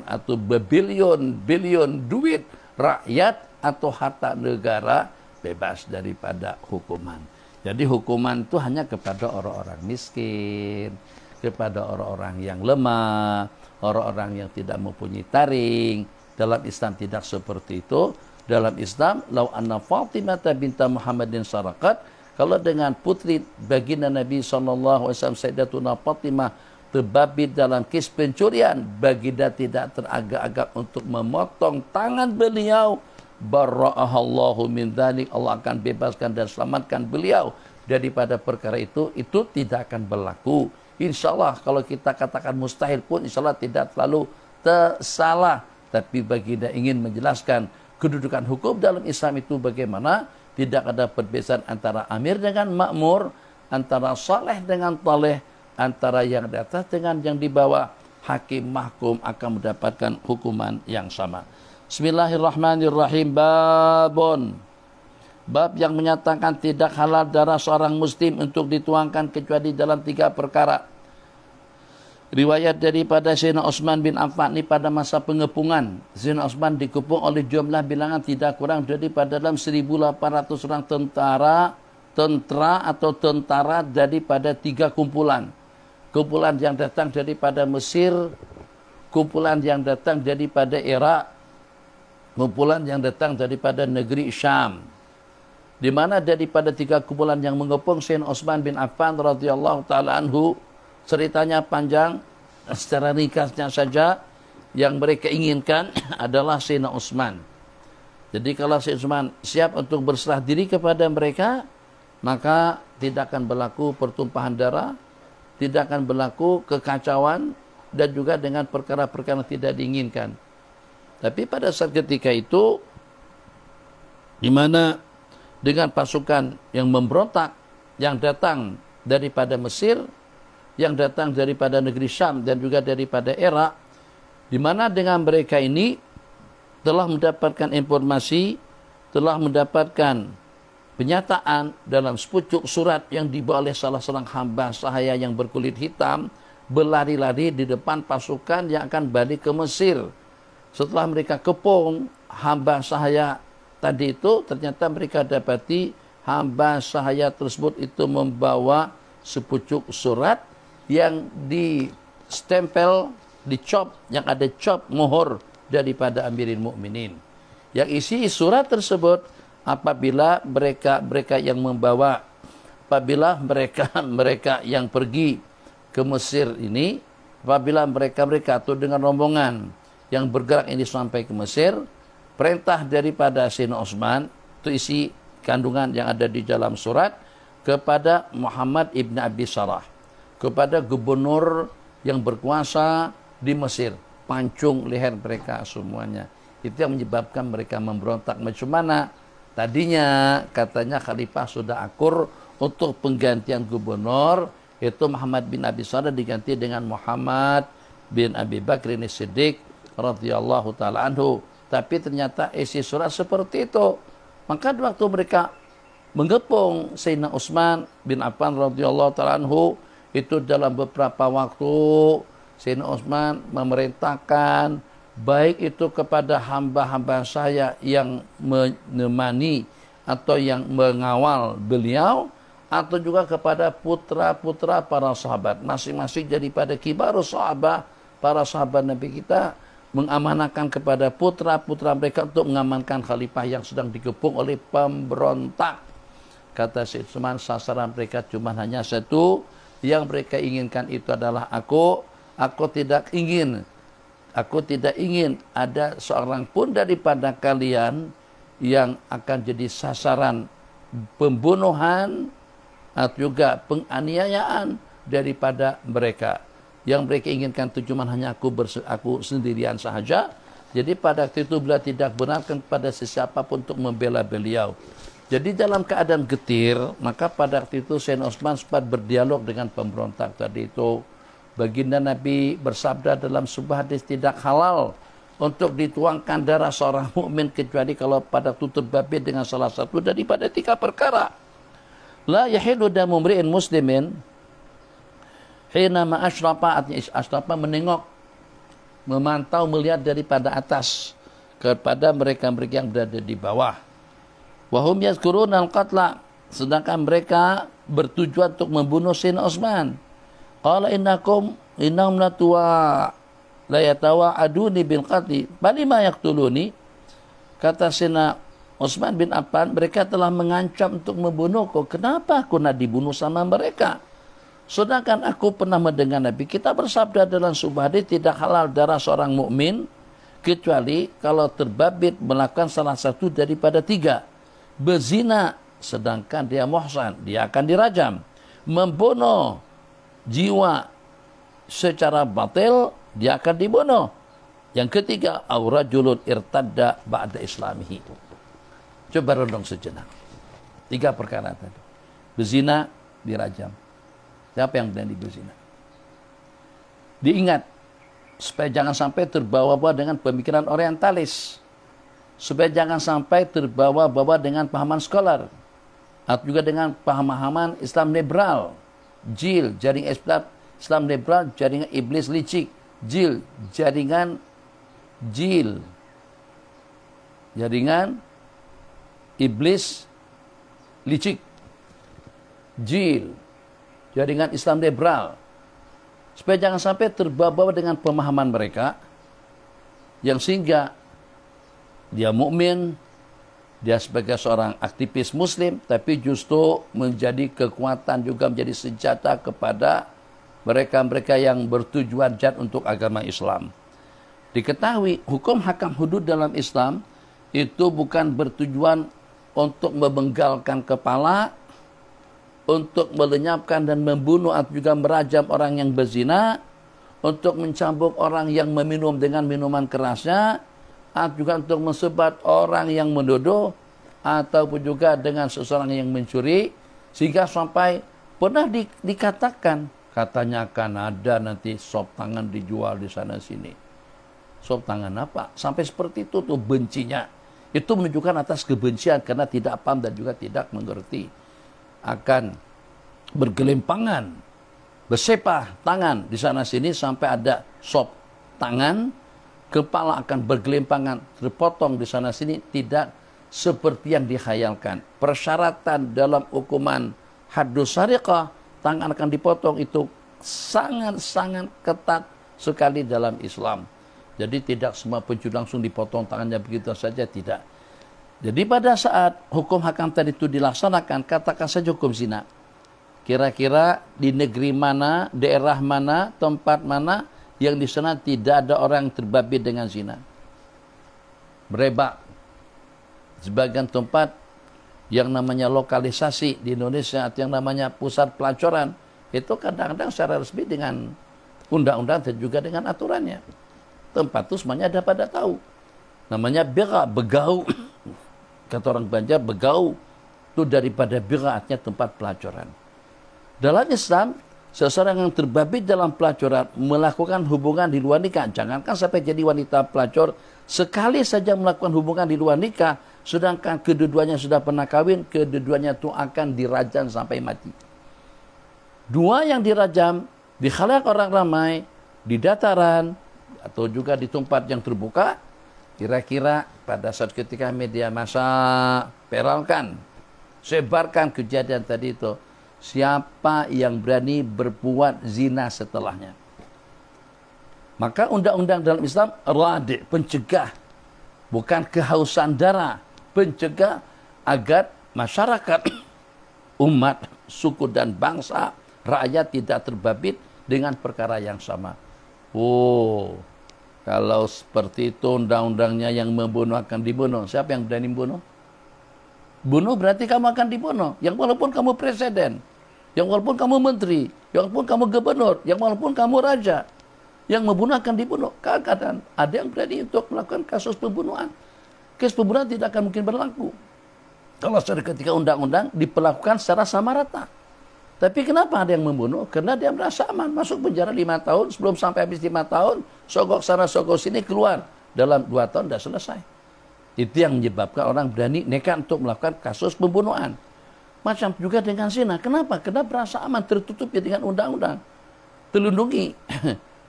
atau bilion duit rakyat atau harta negara, bebas daripada hukuman. Jadi hukuman itu hanya kepada orang-orang miskin, kepada orang-orang yang lemah, orang-orang yang tidak mempunyai taring. Dalam Islam tidak seperti itu. Dalam Islam, lau anna Fatimah binta Muhammadin sarakat, kalau dengan putri baginda Nabi SAW, Sayyidatuna Fatimah, terbabit dalam kes pencurian, baginda tidak teragak-agak untuk memotong tangan beliau, barra'ahallahu min dzalik, Allah akan bebaskan dan selamatkan beliau daripada perkara itu tidak akan berlaku. Insyaallah kalau kita katakan mustahil pun insyaallah tidak terlalu tersalah. Tapi baginda ingin menjelaskan kedudukan hukum dalam Islam itu bagaimana, tidak ada perbedaan antara amir dengan makmur, antara saleh dengan taleh, antara yang di atas dengan yang di bawah. Hakim mahkum akan mendapatkan hukuman yang sama. Bismillahirrahmanirrahim. Bab yang menyatakan tidak halal darah seorang muslim untuk dituangkan kecuali dalam 3 perkara. Riwayat daripada Sayyidina Utsman bin Affan ini pada masa pengepungan. Sayyidina Utsman dikepung oleh jumlah bilangan tidak kurang daripada dalam 1.800 orang tentara daripada 3 kumpulan. Kumpulan yang datang daripada Mesir, kumpulan yang datang daripada Irak, kumpulan yang datang daripada negeri Syam. Di mana daripada 3 kumpulan yang mengepung Sayyidina Utsman bin Affan radhiyallahu taala anhu, ceritanya panjang, secara ringkasnya saja yang mereka inginkan adalah Sayyidina Utsman. Jadi kalau Sayyidina Utsman siap untuk berserah diri kepada mereka, maka tidak akan berlaku pertumpahan darah, tidak akan berlaku kekacauan, dan juga dengan perkara-perkara tidak diinginkan. Tapi pada saat ketika itu, di mana dengan pasukan yang memberontak, yang datang daripada Mesir, yang datang daripada negeri Syam dan juga daripada Irak, di mana dengan mereka ini telah mendapatkan informasi, telah mendapatkan penyataan dalam sepucuk surat yang dibawa oleh salah seorang hamba sahaya yang berkulit hitam, berlari-lari di depan pasukan yang akan balik ke Mesir. Setelah mereka kepung hamba sahaya tadi itu, ternyata mereka dapati hamba sahaya tersebut itu membawa sepucuk surat yang distempel, dicop, yang ada cop mohor daripada Amirul Mukminin. Yang isi surat tersebut, apabila mereka yang membawa, apabila mereka yang pergi ke Mesir ini, apabila mereka atau dengan rombongan yang bergerak ini sampai ke Mesir, perintah daripada Sayyidina Utsman, itu isi kandungan yang ada di dalam surat, kepada Muhammad ibn Abi Sarah, kepada gubernur yang berkuasa di Mesir, pancung leher mereka semuanya. Itu yang menyebabkan mereka memberontak. Macam mana? Tadinya katanya khalifah sudah akur untuk penggantian gubernur, itu Muhammad bin Abi Sarah diganti dengan Muhammad bin Abi Bakr As-Siddiq radhiyallahu taala anhu. Tapi ternyata isi surat seperti itu. Maka waktu mereka mengepung Sayyidina Utsman bin Affan radhiyallahu taala anhu, itu dalam beberapa waktu Sayyidina Utsman memerintahkan, baik itu kepada hamba-hamba saya yang menemani atau yang mengawal beliau, atau juga kepada putra-putra para sahabat, masing-masing daripada kibarus sahabat, para sahabat Nabi kita, mengamanahkan kepada putra-putra mereka untuk mengamankan khalifah yang sedang dikepung oleh pemberontak. Kata Sayyid Utsman, sasaran mereka cuma hanya satu, yang mereka inginkan itu adalah aku tidak ingin ada seorang pun daripada kalian yang akan jadi sasaran pembunuhan atau juga penganiayaan daripada mereka. Yang mereka inginkan itu cuma hanya aku sendirian sahaja. Jadi pada waktu itu beliau tidak benarkan kepada sesiapa pun untuk membela beliau. Jadi dalam keadaan getir, maka pada waktu itu Sayyidina Utsman sempat berdialog dengan pemberontak tadi itu. Baginda Nabi bersabda dalam sebuah hadis, tidak halal untuk dituangkan darah seorang mukmin kecuali kalau pada waktu terbabit dengan salah satu daripada 3 perkara. La yahilu damu mri'in muslimin hina ma asyrafa, artinya asyrafa menengok, memantau, melihat daripada atas kepada mereka-mereka yang berada di bawah. Wahum yazkuruna al-qatla, sedangkan mereka bertujuan untuk membunuh Sayyidina Utsman. Qala innahum la yatawa'aduni bil qatli balima yaqtuluni. Kata Sayyidina Utsman bin Affan, mereka telah mengancam untuk membunuhku. Kenapa aku nak dibunuh sama mereka? Sedangkan aku pernah mendengar Nabi kita bersabda dalam sebuah hadis, tidak halal darah seorang mukmin kecuali kalau terbabit melakukan salah satu daripada 3. Berzina sedangkan dia muhsan, dia akan dirajam. Membunuh jiwa secara batil, dia akan dibunuh. Yang ketiga, aw rajulun irtadda ba'da islamihi. Coba renung sejenak. 3 perkara tadi. Berzina, dirajam. Siapa yang berani berzina? Diingat supaya jangan sampai terbawa-bawa dengan pemikiran orientalis, supaya jangan sampai terbawa-bawa dengan pahaman skolar, atau juga dengan pahaman Islam liberal, jil, jaringan Islam liberal, jaringan iblis licik, jaringan iblis licik, jaringan Islam liberal, supaya jangan sampai terbawa-bawa dengan pemahaman mereka yang sehingga dia mukmin, dia sebagai seorang aktivis muslim, tapi justru menjadi kekuatan juga, menjadi senjata kepada mereka-mereka yang bertujuan jahat untuk agama Islam. Diketahui hukum hakam hudud dalam Islam itu bukan bertujuan untuk membenggalkan kepala, untuk melenyapkan dan membunuh atau juga merajam orang yang berzina, untuk mencambuk orang yang meminum dengan minuman kerasnya, atau juga untuk mensebat orang yang menuduh, ataupun juga dengan seseorang yang mencuri, sehingga sampai pernah dikatakan, katanya akan ada nanti sop tangan dijual di sana sini. Sop tangan apa? Sampai seperti itu tuh bencinya. Itu menunjukkan atas kebencian karena tidak paham dan juga tidak mengerti akan bergelimpangan, bersepah tangan di sana sini sampai ada sop tangan, kepala akan bergelimpangan, terpotong di sana sini, tidak seperti yang dihayalkan. Persyaratan dalam hukuman haddus sariqah, tangan akan dipotong itu sangat-sangat ketat sekali dalam Islam. Jadi tidak semua pencuri langsung dipotong tangannya begitu saja, tidak. Jadi pada saat hukum hakam tadi itu dilaksanakan, katakan saja hukum zina. Kira-kira di negeri mana, daerah mana, tempat mana yang di sana tidak ada orang yang terbabit dengan zina? Berebak. Sebagian tempat yang namanya lokalisasi di Indonesia atau yang namanya pusat pelacuran, itu kadang-kadang secara resmi dengan undang-undang dan juga dengan aturannya. Tempat itu semuanya ada pada tahu. Namanya bira, begau. Kata orang Banjar, begau itu daripada bira, artinya tempat pelacuran. Dalam Islam, seseorang yang terbabit dalam pelacuran melakukan hubungan di luar nikah, jangankan sampai jadi wanita pelacur, sekali saja melakukan hubungan di luar nikah, sedangkan kedua-duanya sudah pernah kawin, kedua-duanya itu akan dirajam sampai mati. Dua yang dirajam di khalayak orang ramai, di dataran, atau juga di tempat yang terbuka, kira-kira pada saat ketika media massa peralkan, sebarkan kejadian tadi itu, siapa yang berani berbuat zina setelahnya? Maka undang-undang dalam Islam radi, pencegah, bukan kehausan darah, pencegah agar masyarakat, umat, suku dan bangsa, rakyat tidak terbabit dengan perkara yang sama. Oh, kalau seperti itu undang-undangnya yang membunuh akan dibunuh. Siapa yang berani membunuh? Bunuh berarti kamu akan dibunuh. Yang walaupun kamu presiden, yang walaupun kamu menteri, yang walaupun kamu gubernur, yang walaupun kamu raja, yang membunuh akan dibunuh. Kadang-kadang ada yang berani untuk melakukan kasus pembunuhan. Kes pembunuhan tidak akan mungkin berlaku kalau ketika undang-undang diperlakukan secara sama rata. Tapi kenapa ada yang membunuh? Karena dia merasa aman. Masuk penjara 5 tahun, sebelum sampai habis 5 tahun, sogok sana, sogok sini, keluar. Dalam 2 tahun sudah selesai. Itu yang menyebabkan orang berani nekat untuk melakukan kasus pembunuhan. Macam juga dengan zina. Kenapa? Karena merasa aman, tertutupi dengan undang-undang. Terlindungi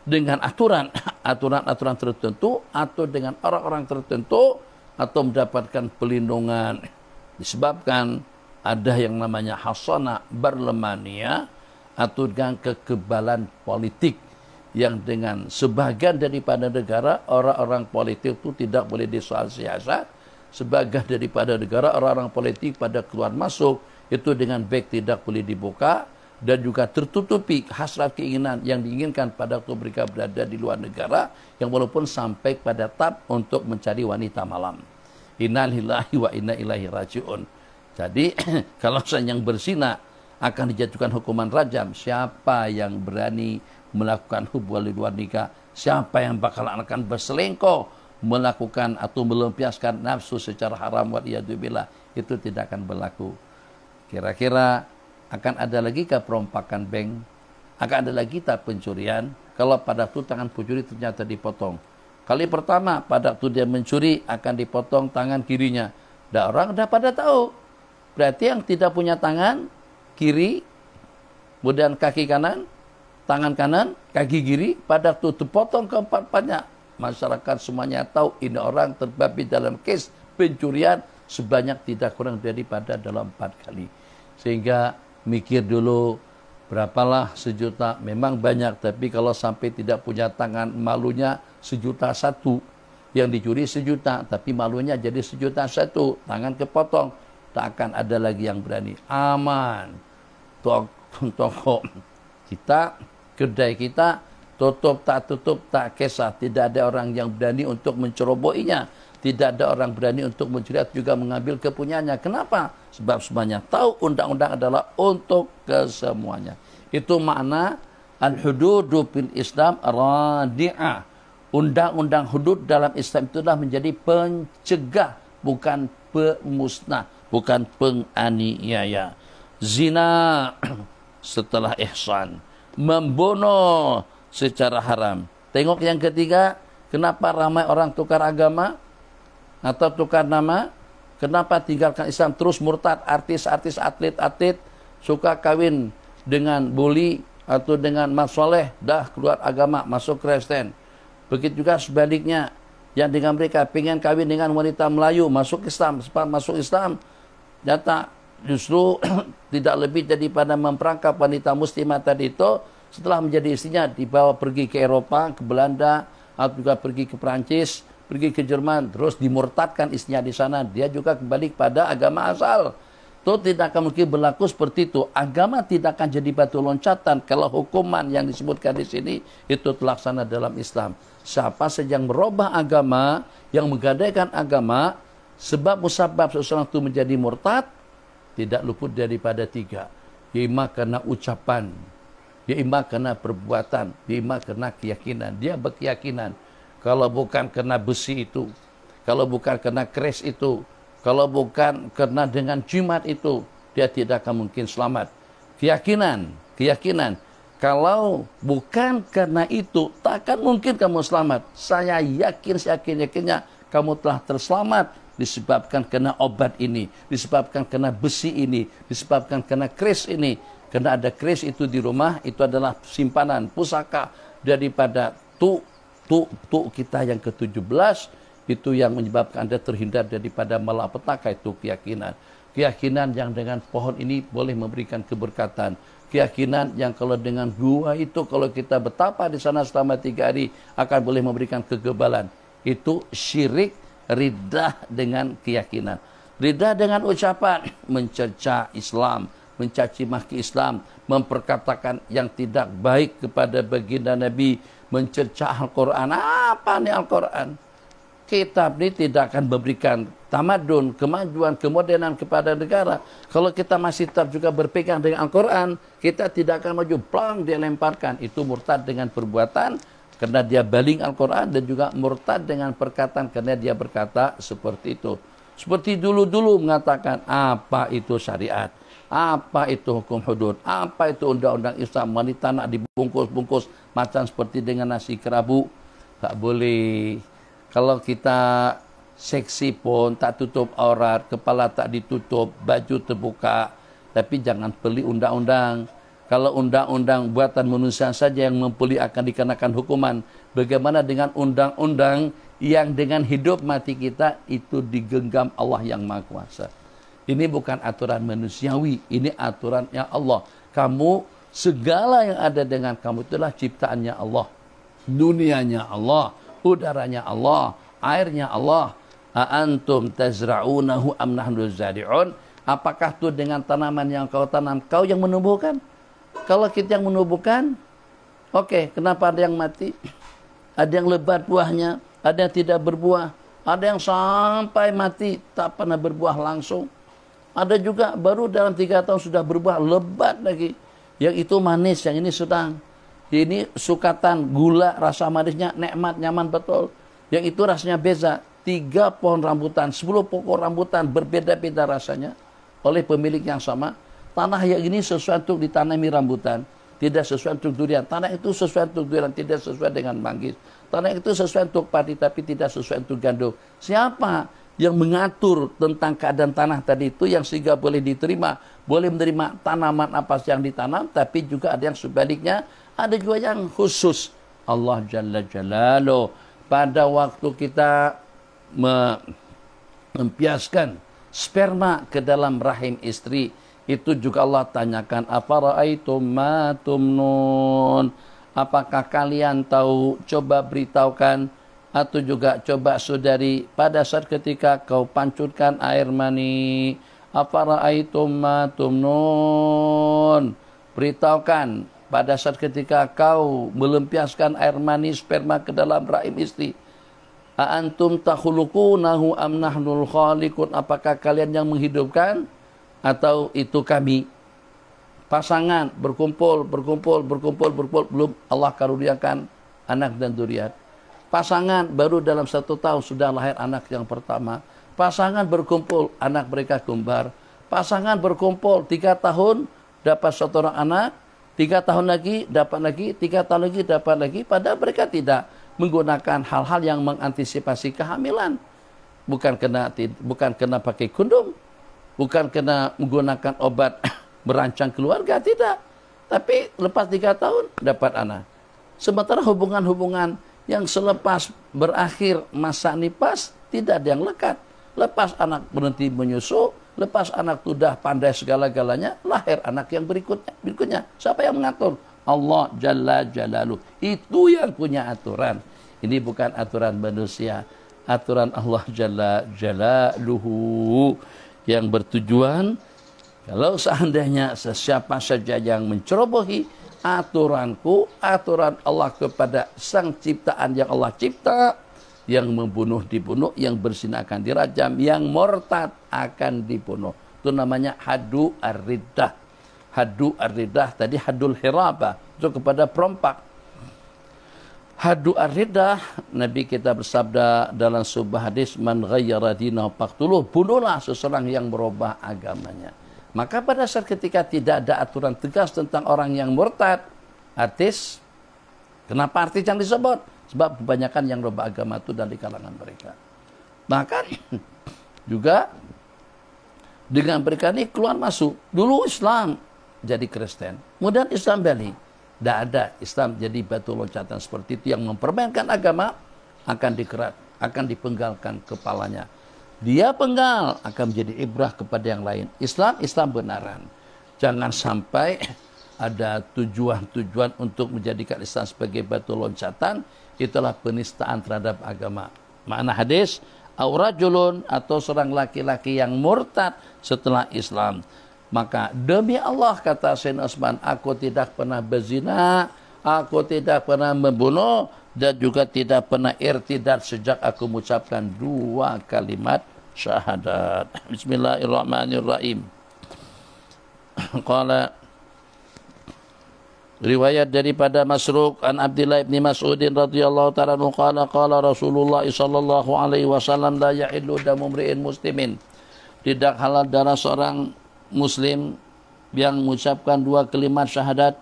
dengan aturan-aturan tertentu, atau dengan orang-orang tertentu, atau mendapatkan pelindungan. Disebabkan ada yang namanya hasana berlemania, atau dengan kekebalan politik yang dengan sebagian daripada negara orang-orang politik itu tidak boleh disoal siasat, sebagian daripada negara orang-orang politik pada keluar masuk itu dengan baik tidak boleh dibuka, dan juga tertutupi hasrat keinginan yang diinginkan pada waktu mereka berada di luar negara, yang walaupun sampai pada tahap untuk mencari wanita malam. Inna lillahi wa inna ilaihi raji'un. Jadi kalau yang berzina akan dijatuhkan hukuman rajam. Siapa yang berani melakukan hubungan di luar nikah, siapa yang bakal akan berselingkuh, melakukan atau melampiaskan nafsu secara haram, waliyadzubillah, itu tidak akan berlaku. Kira-kira akan ada lagi ke perompakan bank? Akan ada lagi tak pencurian? Kalau pada itu tangan pencuri ternyata dipotong. Kali pertama pada waktu dia mencuri akan dipotong tangan kirinya. Dan orang dah pada tahu. Berarti yang tidak punya tangan kiri, kemudian kaki kanan, tangan kanan, kaki kiri, pada waktu dipotong keempat-empatnya, masyarakat semuanya tahu ini orang terbabit dalam kes pencurian sebanyak tidak kurang daripada dalam 4 kali. Sehingga mikir dulu, berapalah 1 juta, memang banyak, tapi kalau sampai tidak punya tangan, malunya 1.100.000. Yang dicuri 1 juta, tapi malunya jadi 1.100.000, tangan kepotong. Tak akan ada lagi yang berani. Aman. Toko kita, kedai kita, tutup tak kisah. Tidak ada orang yang berani untuk mencerobohinya. Tidak ada orang berani untuk mencuri juga mengambil kepunyaannya. Kenapa? Sebab semuanya tahu undang-undang adalah untuk kesemuanya. Itu makna al-hududu fil Islam radi'ah. Undang-undang hudud dalam Islam itulah menjadi pencegah, bukan pemusnah, bukan penganiaya. Zina setelah ihsan, membunuh secara haram. Tengok yang ketiga, kenapa ramai orang tukar agama atau tukar nama? Kenapa tinggalkan Islam terus murtad? Artis-artis, atlet-atlet suka kawin dengan buli atau dengan mas soleh, dah keluar agama, masuk Kristen. Begitu juga sebaliknya, yang dengan mereka pengen kawin dengan wanita Melayu, masuk Islam. Sebab masuk Islam nyata justru tidak lebih daripada memperangkap wanita muslimah tadi itu setelah menjadi istrinya dibawa pergi ke Eropa, ke Belanda, atau juga pergi ke Perancis, pergi ke Jerman, terus dimurtadkan istrinya di sana, dia juga kembali kepada agama asal. Itu tidak akan mungkin berlaku seperti itu. Agama tidak akan jadi batu loncatan kalau hukuman yang disebutkan di sini itu terlaksana dalam Islam. Siapa saja yang merubah agama, yang menggadaikan agama, sebab musabab seseorang itu menjadi murtad, tidak luput daripada 3. Ima karena ucapan, dia ima karena perbuatan, dia ima karena keyakinan. Dia berkeyakinan, kalau bukan karena besi itu, kalau bukan karena keris itu, kalau bukan karena dengan jimat itu, dia tidak akan mungkin selamat. Keyakinan. Kalau bukan karena itu, tak akan mungkin kamu selamat. Saya yakin, yakinnya kamu telah terselamat. Disebabkan karena obat ini, disebabkan karena besi ini, disebabkan karena keris ini. Karena ada keris itu di rumah, itu adalah simpanan, pusaka daripada tu kita yang ke-17. Itu yang menyebabkan Anda terhindar daripada malapetaka, itu keyakinan. Keyakinan yang dengan pohon ini boleh memberikan keberkatan. Keyakinan yang kalau dengan gua itu, kalau kita betapa di sana selama 3 hari, akan boleh memberikan kegebalan. Itu syirik, ridah dengan keyakinan. Ridah dengan ucapan, mencerca Islam, mencaci maki Islam, memperkatakan yang tidak baik kepada baginda Nabi, mencerca Al-Quran. Apa nih Al-Quran? Kitab ini tidak akan memberikan tamadun, kemajuan, kemodernan kepada negara. Kalau kita masih tetap juga berpegang dengan Al-Quran, kita tidak akan maju, plang dia lemparkan. Itu murtad dengan perbuatan, karena dia baling Al-Quran, dan juga murtad dengan perkataan, karena dia berkata seperti itu. Seperti dulu-dulu mengatakan, apa itu syariat? Apa itu hukum hudud? Apa itu undang-undang Islam? Wanita nak dibungkus-bungkus macam seperti dengan nasi kerabu. Tak boleh. Kalau kita seksi pun tak tutup aurat, kepala tak ditutup, baju terbuka. Tapi jangan beli undang-undang. Kalau undang-undang buatan manusia saja yang membeli akan dikenakan hukuman. Bagaimana dengan undang-undang yang dengan hidup mati kita itu digenggam Allah yang Maha Kuasa. Ini bukan aturan manusiawi, ini aturannya Allah. Kamu, segala yang ada dengan kamu itulah ciptaannya Allah. Dunianya Allah, udaranya Allah, airnya Allah. Antum tazra'unahu am nahnu zari'un? Apakah itu dengan tanaman yang kau tanam, kau yang menumbuhkan? Kalau kita yang menumbuhkan, oke, kenapa ada yang mati? Ada yang lebat buahnya, ada yang tidak berbuah, ada yang sampai mati tak pernah berbuah langsung. Ada juga baru dalam 3 tahun sudah berbuah, lebat lagi. Yang itu manis, yang ini sedang. Ini sukatan, gula, rasa manisnya nikmat, nyaman betul. Yang itu rasanya beza. 3 pohon rambutan, 10 pokok rambutan berbeda-beda rasanya oleh pemilik yang sama. Tanah yang ini sesuai untuk ditanami rambutan, tidak sesuai untuk durian. Tanah itu sesuai untuk durian, tidak sesuai dengan manggis. Tanah itu sesuai untuk padi, tapi tidak sesuai untuk gandum. Siapa yang mengatur tentang keadaan tanah tadi itu yang sehingga boleh diterima, boleh menerima tanaman apa yang ditanam, tapi juga ada yang sebaliknya, ada juga yang khusus. Allah Jalla Jalaluh, pada waktu kita mempiaskan sperma ke dalam rahim istri, itu juga Allah tanyakan, afara'aitum ma tumnun? Apakah kalian tahu? Coba beritahukan, atau juga coba saudari, pada saat ketika kau pancurkan air mani, afara'aitum ma tumnun? Beritahukan pada saat ketika kau melempiaskan air mani sperma ke dalam rahim istri. Antum takhluqunahu am nahnul khaliqun? Apakah kalian yang menghidupkan atau itu kami? Pasangan berkumpul, belum Allah karuniakan anak dan zuriat. Pasangan baru dalam 1 tahun sudah lahir anak yang pertama. Pasangan berkumpul, anak mereka kembar. Pasangan berkumpul 3 tahun dapat 1 orang anak, 3 tahun lagi dapat lagi, 3 tahun lagi dapat lagi. Padahal mereka tidak menggunakan hal-hal yang mengantisipasi kehamilan. Bukan kena pakai kondom, bukan kena menggunakan obat merancang keluarga, tidak. Tapi lepas 3 tahun dapat anak. Sementara hubungan-hubungan yang selepas berakhir masa nifas tidak ada yang lekat. Lepas anak berhenti menyusu, lepas anak sudah pandai segala-galanya, lahir anak yang berikutnya. Siapa yang mengatur? Allah Jalla Jalaluh. Itu yang punya aturan. Ini bukan aturan manusia, aturan Allah Jalla Jalaluhu yang bertujuan kalau seandainya sesiapa saja yang mencerobohi aturanku, aturan Allah kepada sang ciptaan yang Allah cipta, yang membunuh dibunuh, yang berzina akan dirajam, yang murtad akan dibunuh. Itu namanya hadu ar-riddah. Hadu ar-riddah tadi hadul hirabah, itu kepada perompak. Hadu ar-riddah, Nabi kita bersabda dalam sebuah hadis, man ghayyara dinahu faqtuluh, bunuhlah seseorang yang berubah agamanya. Maka pada saat ketika tidak ada aturan tegas tentang orang yang murtad, artis, kenapa artis yang disebut? Sebab kebanyakan yang berubah agama itu dari kalangan mereka. Bahkan juga dengan mereka ini keluar masuk. Dulu Islam jadi Kristen, kemudian Islam balik. Tidak ada Islam jadi batu loncatan seperti itu yang mempermainkan agama, akan dikerat, akan dipenggalkan kepalanya. Dia penggal akan menjadi ibrah kepada yang lain. Islam benaran. Jangan sampai ada tujuan-tujuan untuk menjadikan Islam sebagai batu loncatan. Itulah penistaan terhadap agama. Makna hadis, aurajulun atau seorang laki-laki yang murtad setelah Islam. Maka demi Allah kata Sayyidina Utsman, aku tidak pernah berzina, aku tidak pernah membunuh, dan juga tidak pernah irtidad sejak aku mengucapkan 2 kalimat syahadat. Bismillahirrahmanirrahim. Qala, riwayat daripada Masruq an Abdullah bin Mas'udin radhiyallahu ta'ala anhu qala qala Rasulullah sallallahu alaihi wasallam la yahillu damu mri'in muslimin. Tidak halal darah seorang muslim yang mengucapkan 2 kalimat syahadat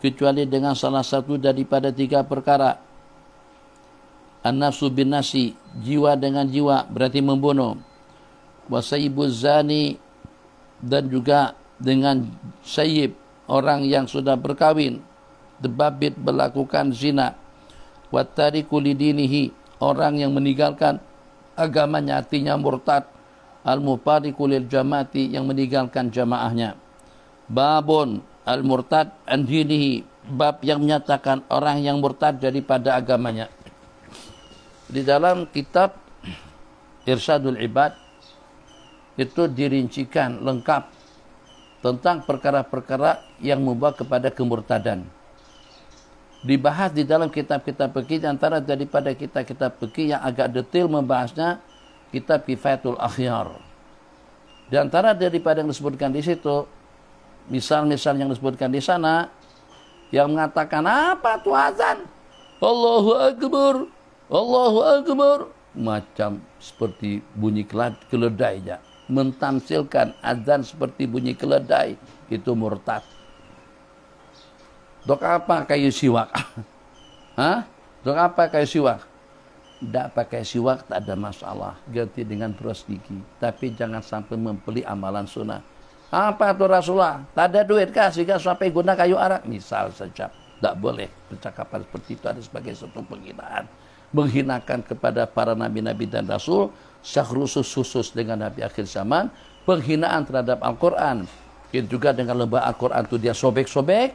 kecuali dengan salah satu daripada 3 perkara. An-nafsu bin nafsi, jiwa dengan jiwa, berarti membunuh. Wasayyibuz zani, dan juga dengan sayyib, orang yang sudah berkawin. Debabit, melakukan zina. Wattariku lidinihi, orang yang meninggalkan agamanya, artinya murtad. Al-mufariqu lil jamaati, yang meninggalkan jamaahnya. Babun al-murtad an dinihi, bab yang menyatakan orang yang murtad daripada agamanya. Di dalam kitab Irsyadul Ibad itu dirincikan lengkap tentang perkara-perkara yang membawa kepada kemurtadan. Dibahas di dalam kitab-kitab fikih, antara daripada kitab-kitab fikih yang agak detail membahasnya kitab Kifayatul Akhyar. Di antara daripada yang disebutkan di situ, misal-misal yang disebutkan di sana, yang mengatakan apa tuh azan? Allahu Akbar, Allahu Akbar, macam seperti bunyi keledai ya. Mentamsilkan azan seperti bunyi keledai, itu murtad. Dok apa kayu siwak? Hah? Dok apa kayu siwak? Tidak pakai siwak tak ada masalah, ganti dengan beras gigi. Tapi jangan sampai membeli amalan sunnah. Apa tuh Rasulullah? Tak ada duit kah sehingga sampai guna kayu arak? Misal saja. Tak boleh percakapan seperti itu, ada sebagai satu penghinaan. Menghinakan kepada para nabi-nabi dan rasul, khusus dengan nabi akhir zaman, penghinaan terhadap Al-Quran. Juga dengan lembah Al-Quran itu dia sobek-sobek,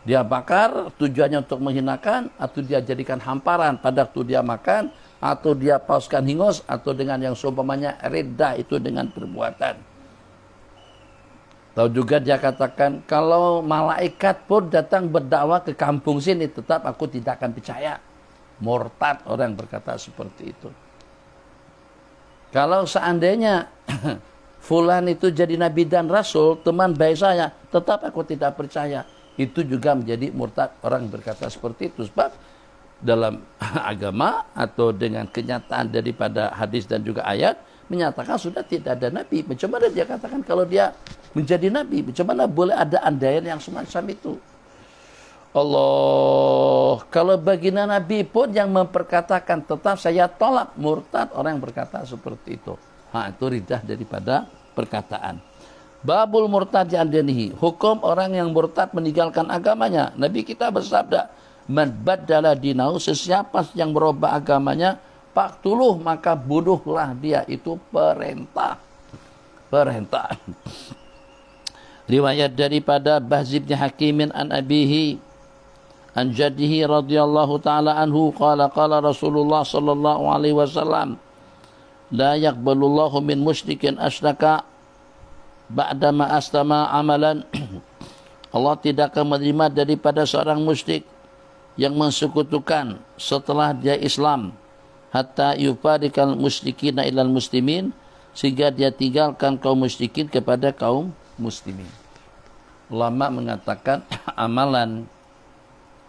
dia bakar, tujuannya untuk menghinakan, atau dia jadikan hamparan pada waktu dia makan, atau dia pauskan hingus, atau dengan yang seumpamanya riddah, itu dengan perbuatan. Tahu juga dia katakan, kalau malaikat pun datang berdakwah ke kampung sini, tetap aku tidak akan percaya. Murtad orang berkata seperti itu. Kalau seandainya fulan itu jadi nabi dan rasul, teman baik saya, tetap aku tidak percaya. Itu juga menjadi murtad orang berkata seperti itu. Sebab dalam agama atau dengan kenyataan daripada hadis dan juga ayat menyatakan sudah tidak ada nabi. Macam mana dia katakan kalau dia menjadi nabi? Macam mana boleh ada andaian yang semacam itu? Allah, kalau baginda Nabi pun yang memperkatakan tetap saya tolak, murtad orang yang berkata seperti itu. Itu riddah daripada perkataan. Babul murtad andanihi, hukum orang yang murtad meninggalkan agamanya. Nabi kita bersabda, man baddala dinahu, sesiapa yang berubah agamanya, faqtuluh, maka bunuhlah dia. Itu perintah. Perintah. Riwayat daripada Bahz bin Hakimin an abihi, an jaddihi radhiyallahu ta'ala anhu qala qala Rasulullah sallallahu alaihi wasallam la yaqbalullahu min musyrikin asyraka ba'dama aslama amalan. Allah tidak akan menerima daripada seorang musyrik yang mensekutukan setelah dia Islam, hatta yufarikal musyrikina ilal muslimin, sehingga dia tinggalkan kaum musyrikin kepada kaum muslimin. Ulama mengatakan amalan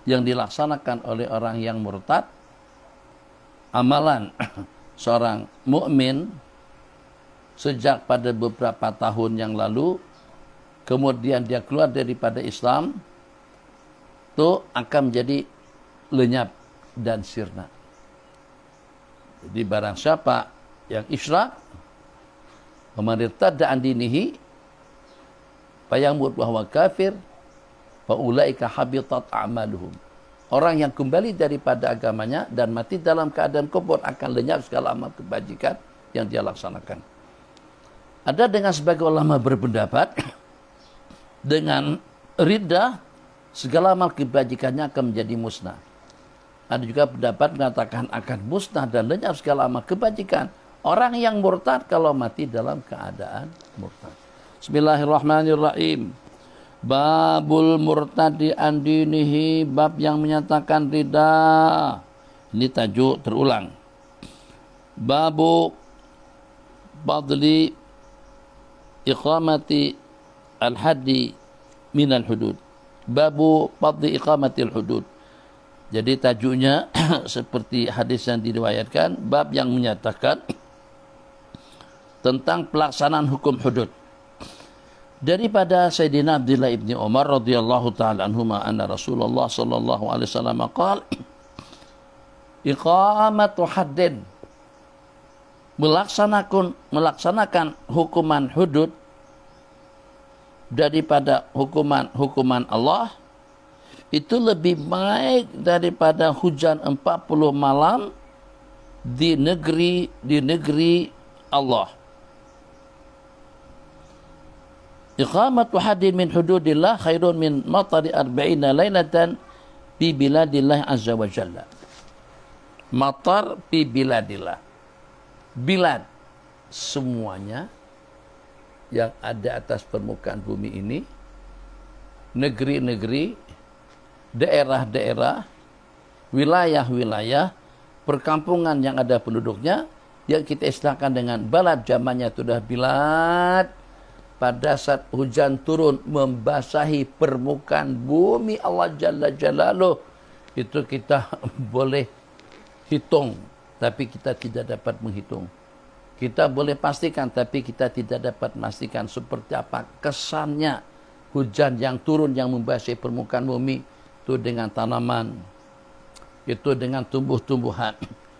yang dilaksanakan oleh orang yang murtad, amalan seorang mukmin sejak pada beberapa tahun yang lalu, kemudian dia keluar daripada Islam, itu akan menjadi lenyap dan sirna. Jadi barang siapa yang isyrak, memerintah an dinihi, fayamut bahwa kafir, fa ulaika habitat a'maluhum. Orang yang kembali daripada agamanya dan mati dalam keadaan kufur akan lenyap segala amal kebajikan yang dia laksanakan. Ada dengan sebagai ulama berpendapat dengan riddah segala amal kebajikannya akan menjadi musnah. Ada juga pendapat mengatakan akan musnah dan lenyap segala amal kebajikan orang yang murtad kalau mati dalam keadaan murtad. Bismillahirrahmanirrahim. Babul murtadi an dinihi, bab yang menyatakan ridha. Ini tajuk terulang. Babu fadli iqamati al-haddi minal hudud. Babu fadli iqamati al-hudud. Jadi tajuknya seperti hadis yang diriwayatkan, bab yang menyatakan tentang pelaksanaan hukum hudud. Daripada Sayyidina Abdullah ibni Umar radhiyallahu ta'ala anhuma anna Rasulullah sallallahu alaihi wasallam qala iqamatu haddin, melaksanakan hukuman hudud daripada hukuman Allah itu lebih baik daripada hujan 40 malam di negeri Allah. Iqamatu haddin min hududillah khairun min matari 40 lailatan fi biladillah azza wa jalla. Matar fi biladillah. Bilad semuanya yang ada atas permukaan bumi ini, negeri-negeri, daerah-daerah, wilayah-wilayah, perkampungan yang ada penduduknya, yang kita istilahkan dengan balad, zamannya itu dah bilad. Pada saat hujan turun membasahi permukaan bumi Allah Jalla Jalaluh, itu kita boleh hitung, tapi kita tidak dapat menghitung. Kita boleh pastikan, tapi kita tidak dapat memastikan seperti apa kesannya hujan yang turun yang membasahi permukaan bumi, itu dengan tanaman, itu dengan tumbuh-tumbuhan,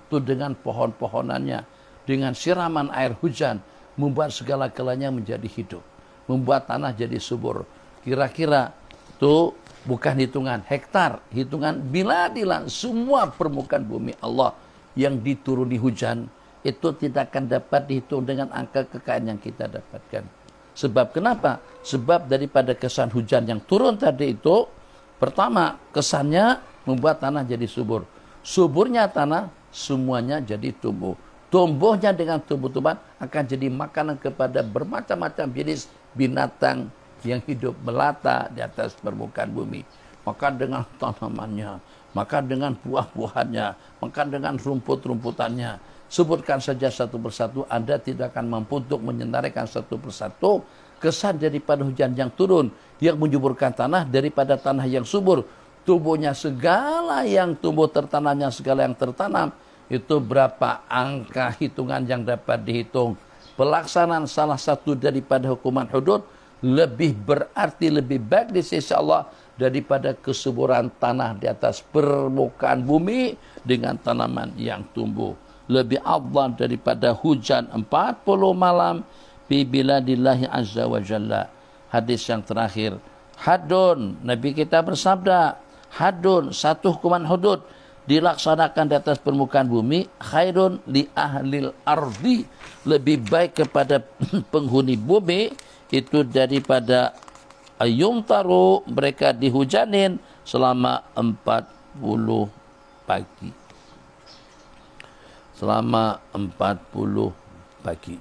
itu dengan pohon-pohonannya, dengan siraman air hujan, membuat segala-galanya menjadi hidup, membuat tanah jadi subur. Kira-kira itu bukan hitungan hektar, hitungan biladilan, semua permukaan bumi Allah yang dituruni hujan itu tidak akan dapat dihitung dengan angka kekayaan yang kita dapatkan. Sebab kenapa? Sebab daripada kesan hujan yang turun tadi itu, pertama kesannya membuat tanah jadi subur. Suburnya tanah, semuanya jadi tumbuh. Tumbuhnya dengan tumbuh-tumbuhan akan jadi makanan kepada bermacam-macam jenis binatang yang hidup melata di atas permukaan bumi. Maka dengan tanamannya, maka dengan buah-buahannya, maka dengan rumput-rumputannya. Sebutkan saja satu persatu, Anda tidak akan mampu untuk menyenaraikan satu persatu kesan daripada hujan yang turun, yang menyuburkan tanah daripada tanah yang subur. Tumbuhnya segala yang tumbuh, tertanamnya segala yang tertanam. Itu berapa angka hitungan yang dapat dihitung. Pelaksanaan salah satu daripada hukuman hudud lebih berarti, lebih baik di sisi Allah daripada kesuburan tanah di atas permukaan bumi dengan tanaman yang tumbuh. Lebih afdal daripada hujan 40 malam fi biladillahi azza wa jalla. Hadis yang terakhir, hadun, Nabi kita bersabda, hadun, satu hukuman hudud dilaksanakan di atas permukaan bumi, khairun li ahlil ardi, lebih baik kepada penghuni bumi itu daripada ayum taru, mereka dihujanin selama 40 pagi. Selama 40 pagi.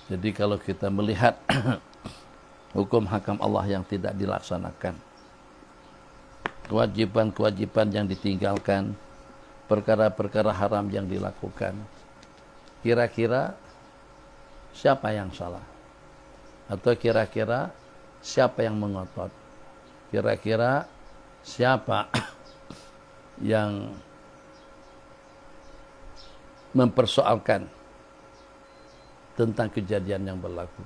Jadi kalau kita melihat hukum hakam Allah yang tidak dilaksanakan, kewajiban-kewajiban yang ditinggalkan, perkara-perkara haram yang dilakukan, kira-kira siapa yang salah? Atau kira-kira siapa yang mengotot? Kira-kira siapa yang mempersoalkan tentang kejadian yang berlaku?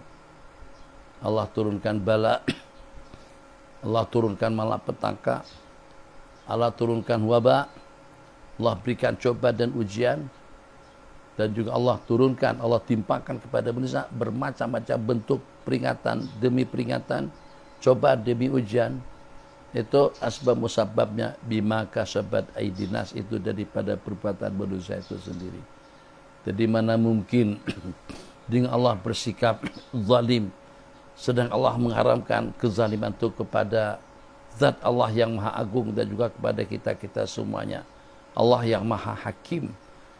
Allah turunkan bala, Allah turunkan malapetaka, Allah turunkan wabak, Allah berikan coba dan ujian, dan juga Allah turunkan, Allah timpakan kepada manusia bermacam-macam bentuk peringatan demi peringatan, coba demi ujian. Itu asbab musababnya bima kasabat aidinas, itu daripada perbuatan manusia itu sendiri. Jadi mana mungkin dengan Allah bersikap zalim, sedang Allah mengharamkan kezaliman itu kepada zat Allah yang maha agung dan juga kepada kita-kita semuanya. Allah yang maha hakim,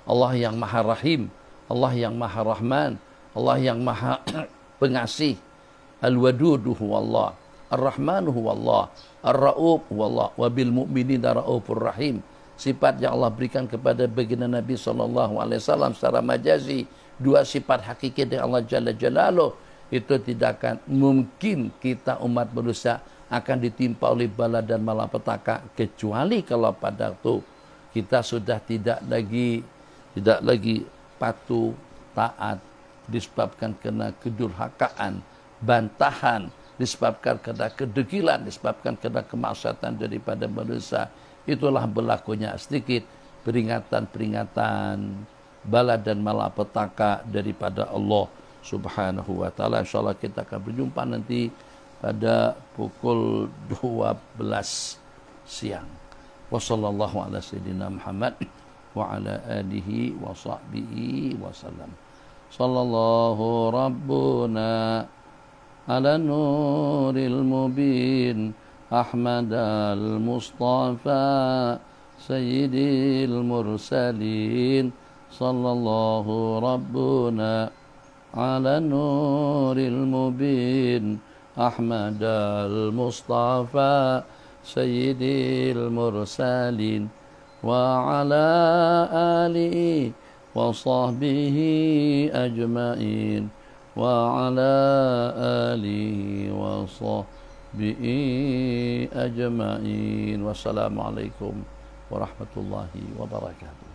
Allah yang maha rahim, Allah yang maha rahman, Allah yang maha pengasih. Al-wadudu huwallah, ar-rahmanu huwallah, ar-ra'uf huwallah, wabil mu'minina ra'ufur rahim. Sifat yang Allah berikan kepada baginda Nabi SAW secara majazi, dua sifat hakiki dari Allah Jalla Jalaluh, itu tidak akan mungkin kita umat manusia akan ditimpa oleh bala dan malapetaka, kecuali kalau pada waktu kita sudah tidak lagi patuh taat, disebabkan karena kedurhakaan, bantahan, disebabkan karena kedegilan, disebabkan karena kemaksiatan daripada manusia. Itulah berlakunya sedikit peringatan-peringatan bala dan malapetaka daripada Allah Subhanahu wa taala. Insyaallah kita akan berjumpa nanti pada pukul 12 siang. Wassallallahu ala sayyidina Muhammad wa ala alihi wa sahbihi wasallam. Sallallahu rabbuna ala nuril mubin Ahmad al-Mustafa sayyidil mursalin. Sallallahu rabbuna ala nuril mubin Ahmad al-Mustafa sayyidil mursalin wa ala alihi wa sahbihi ajma'in wa ala alihi wa sahbihi ajma'in. Wassalamualaikum warahmatullahi wabarakatuh.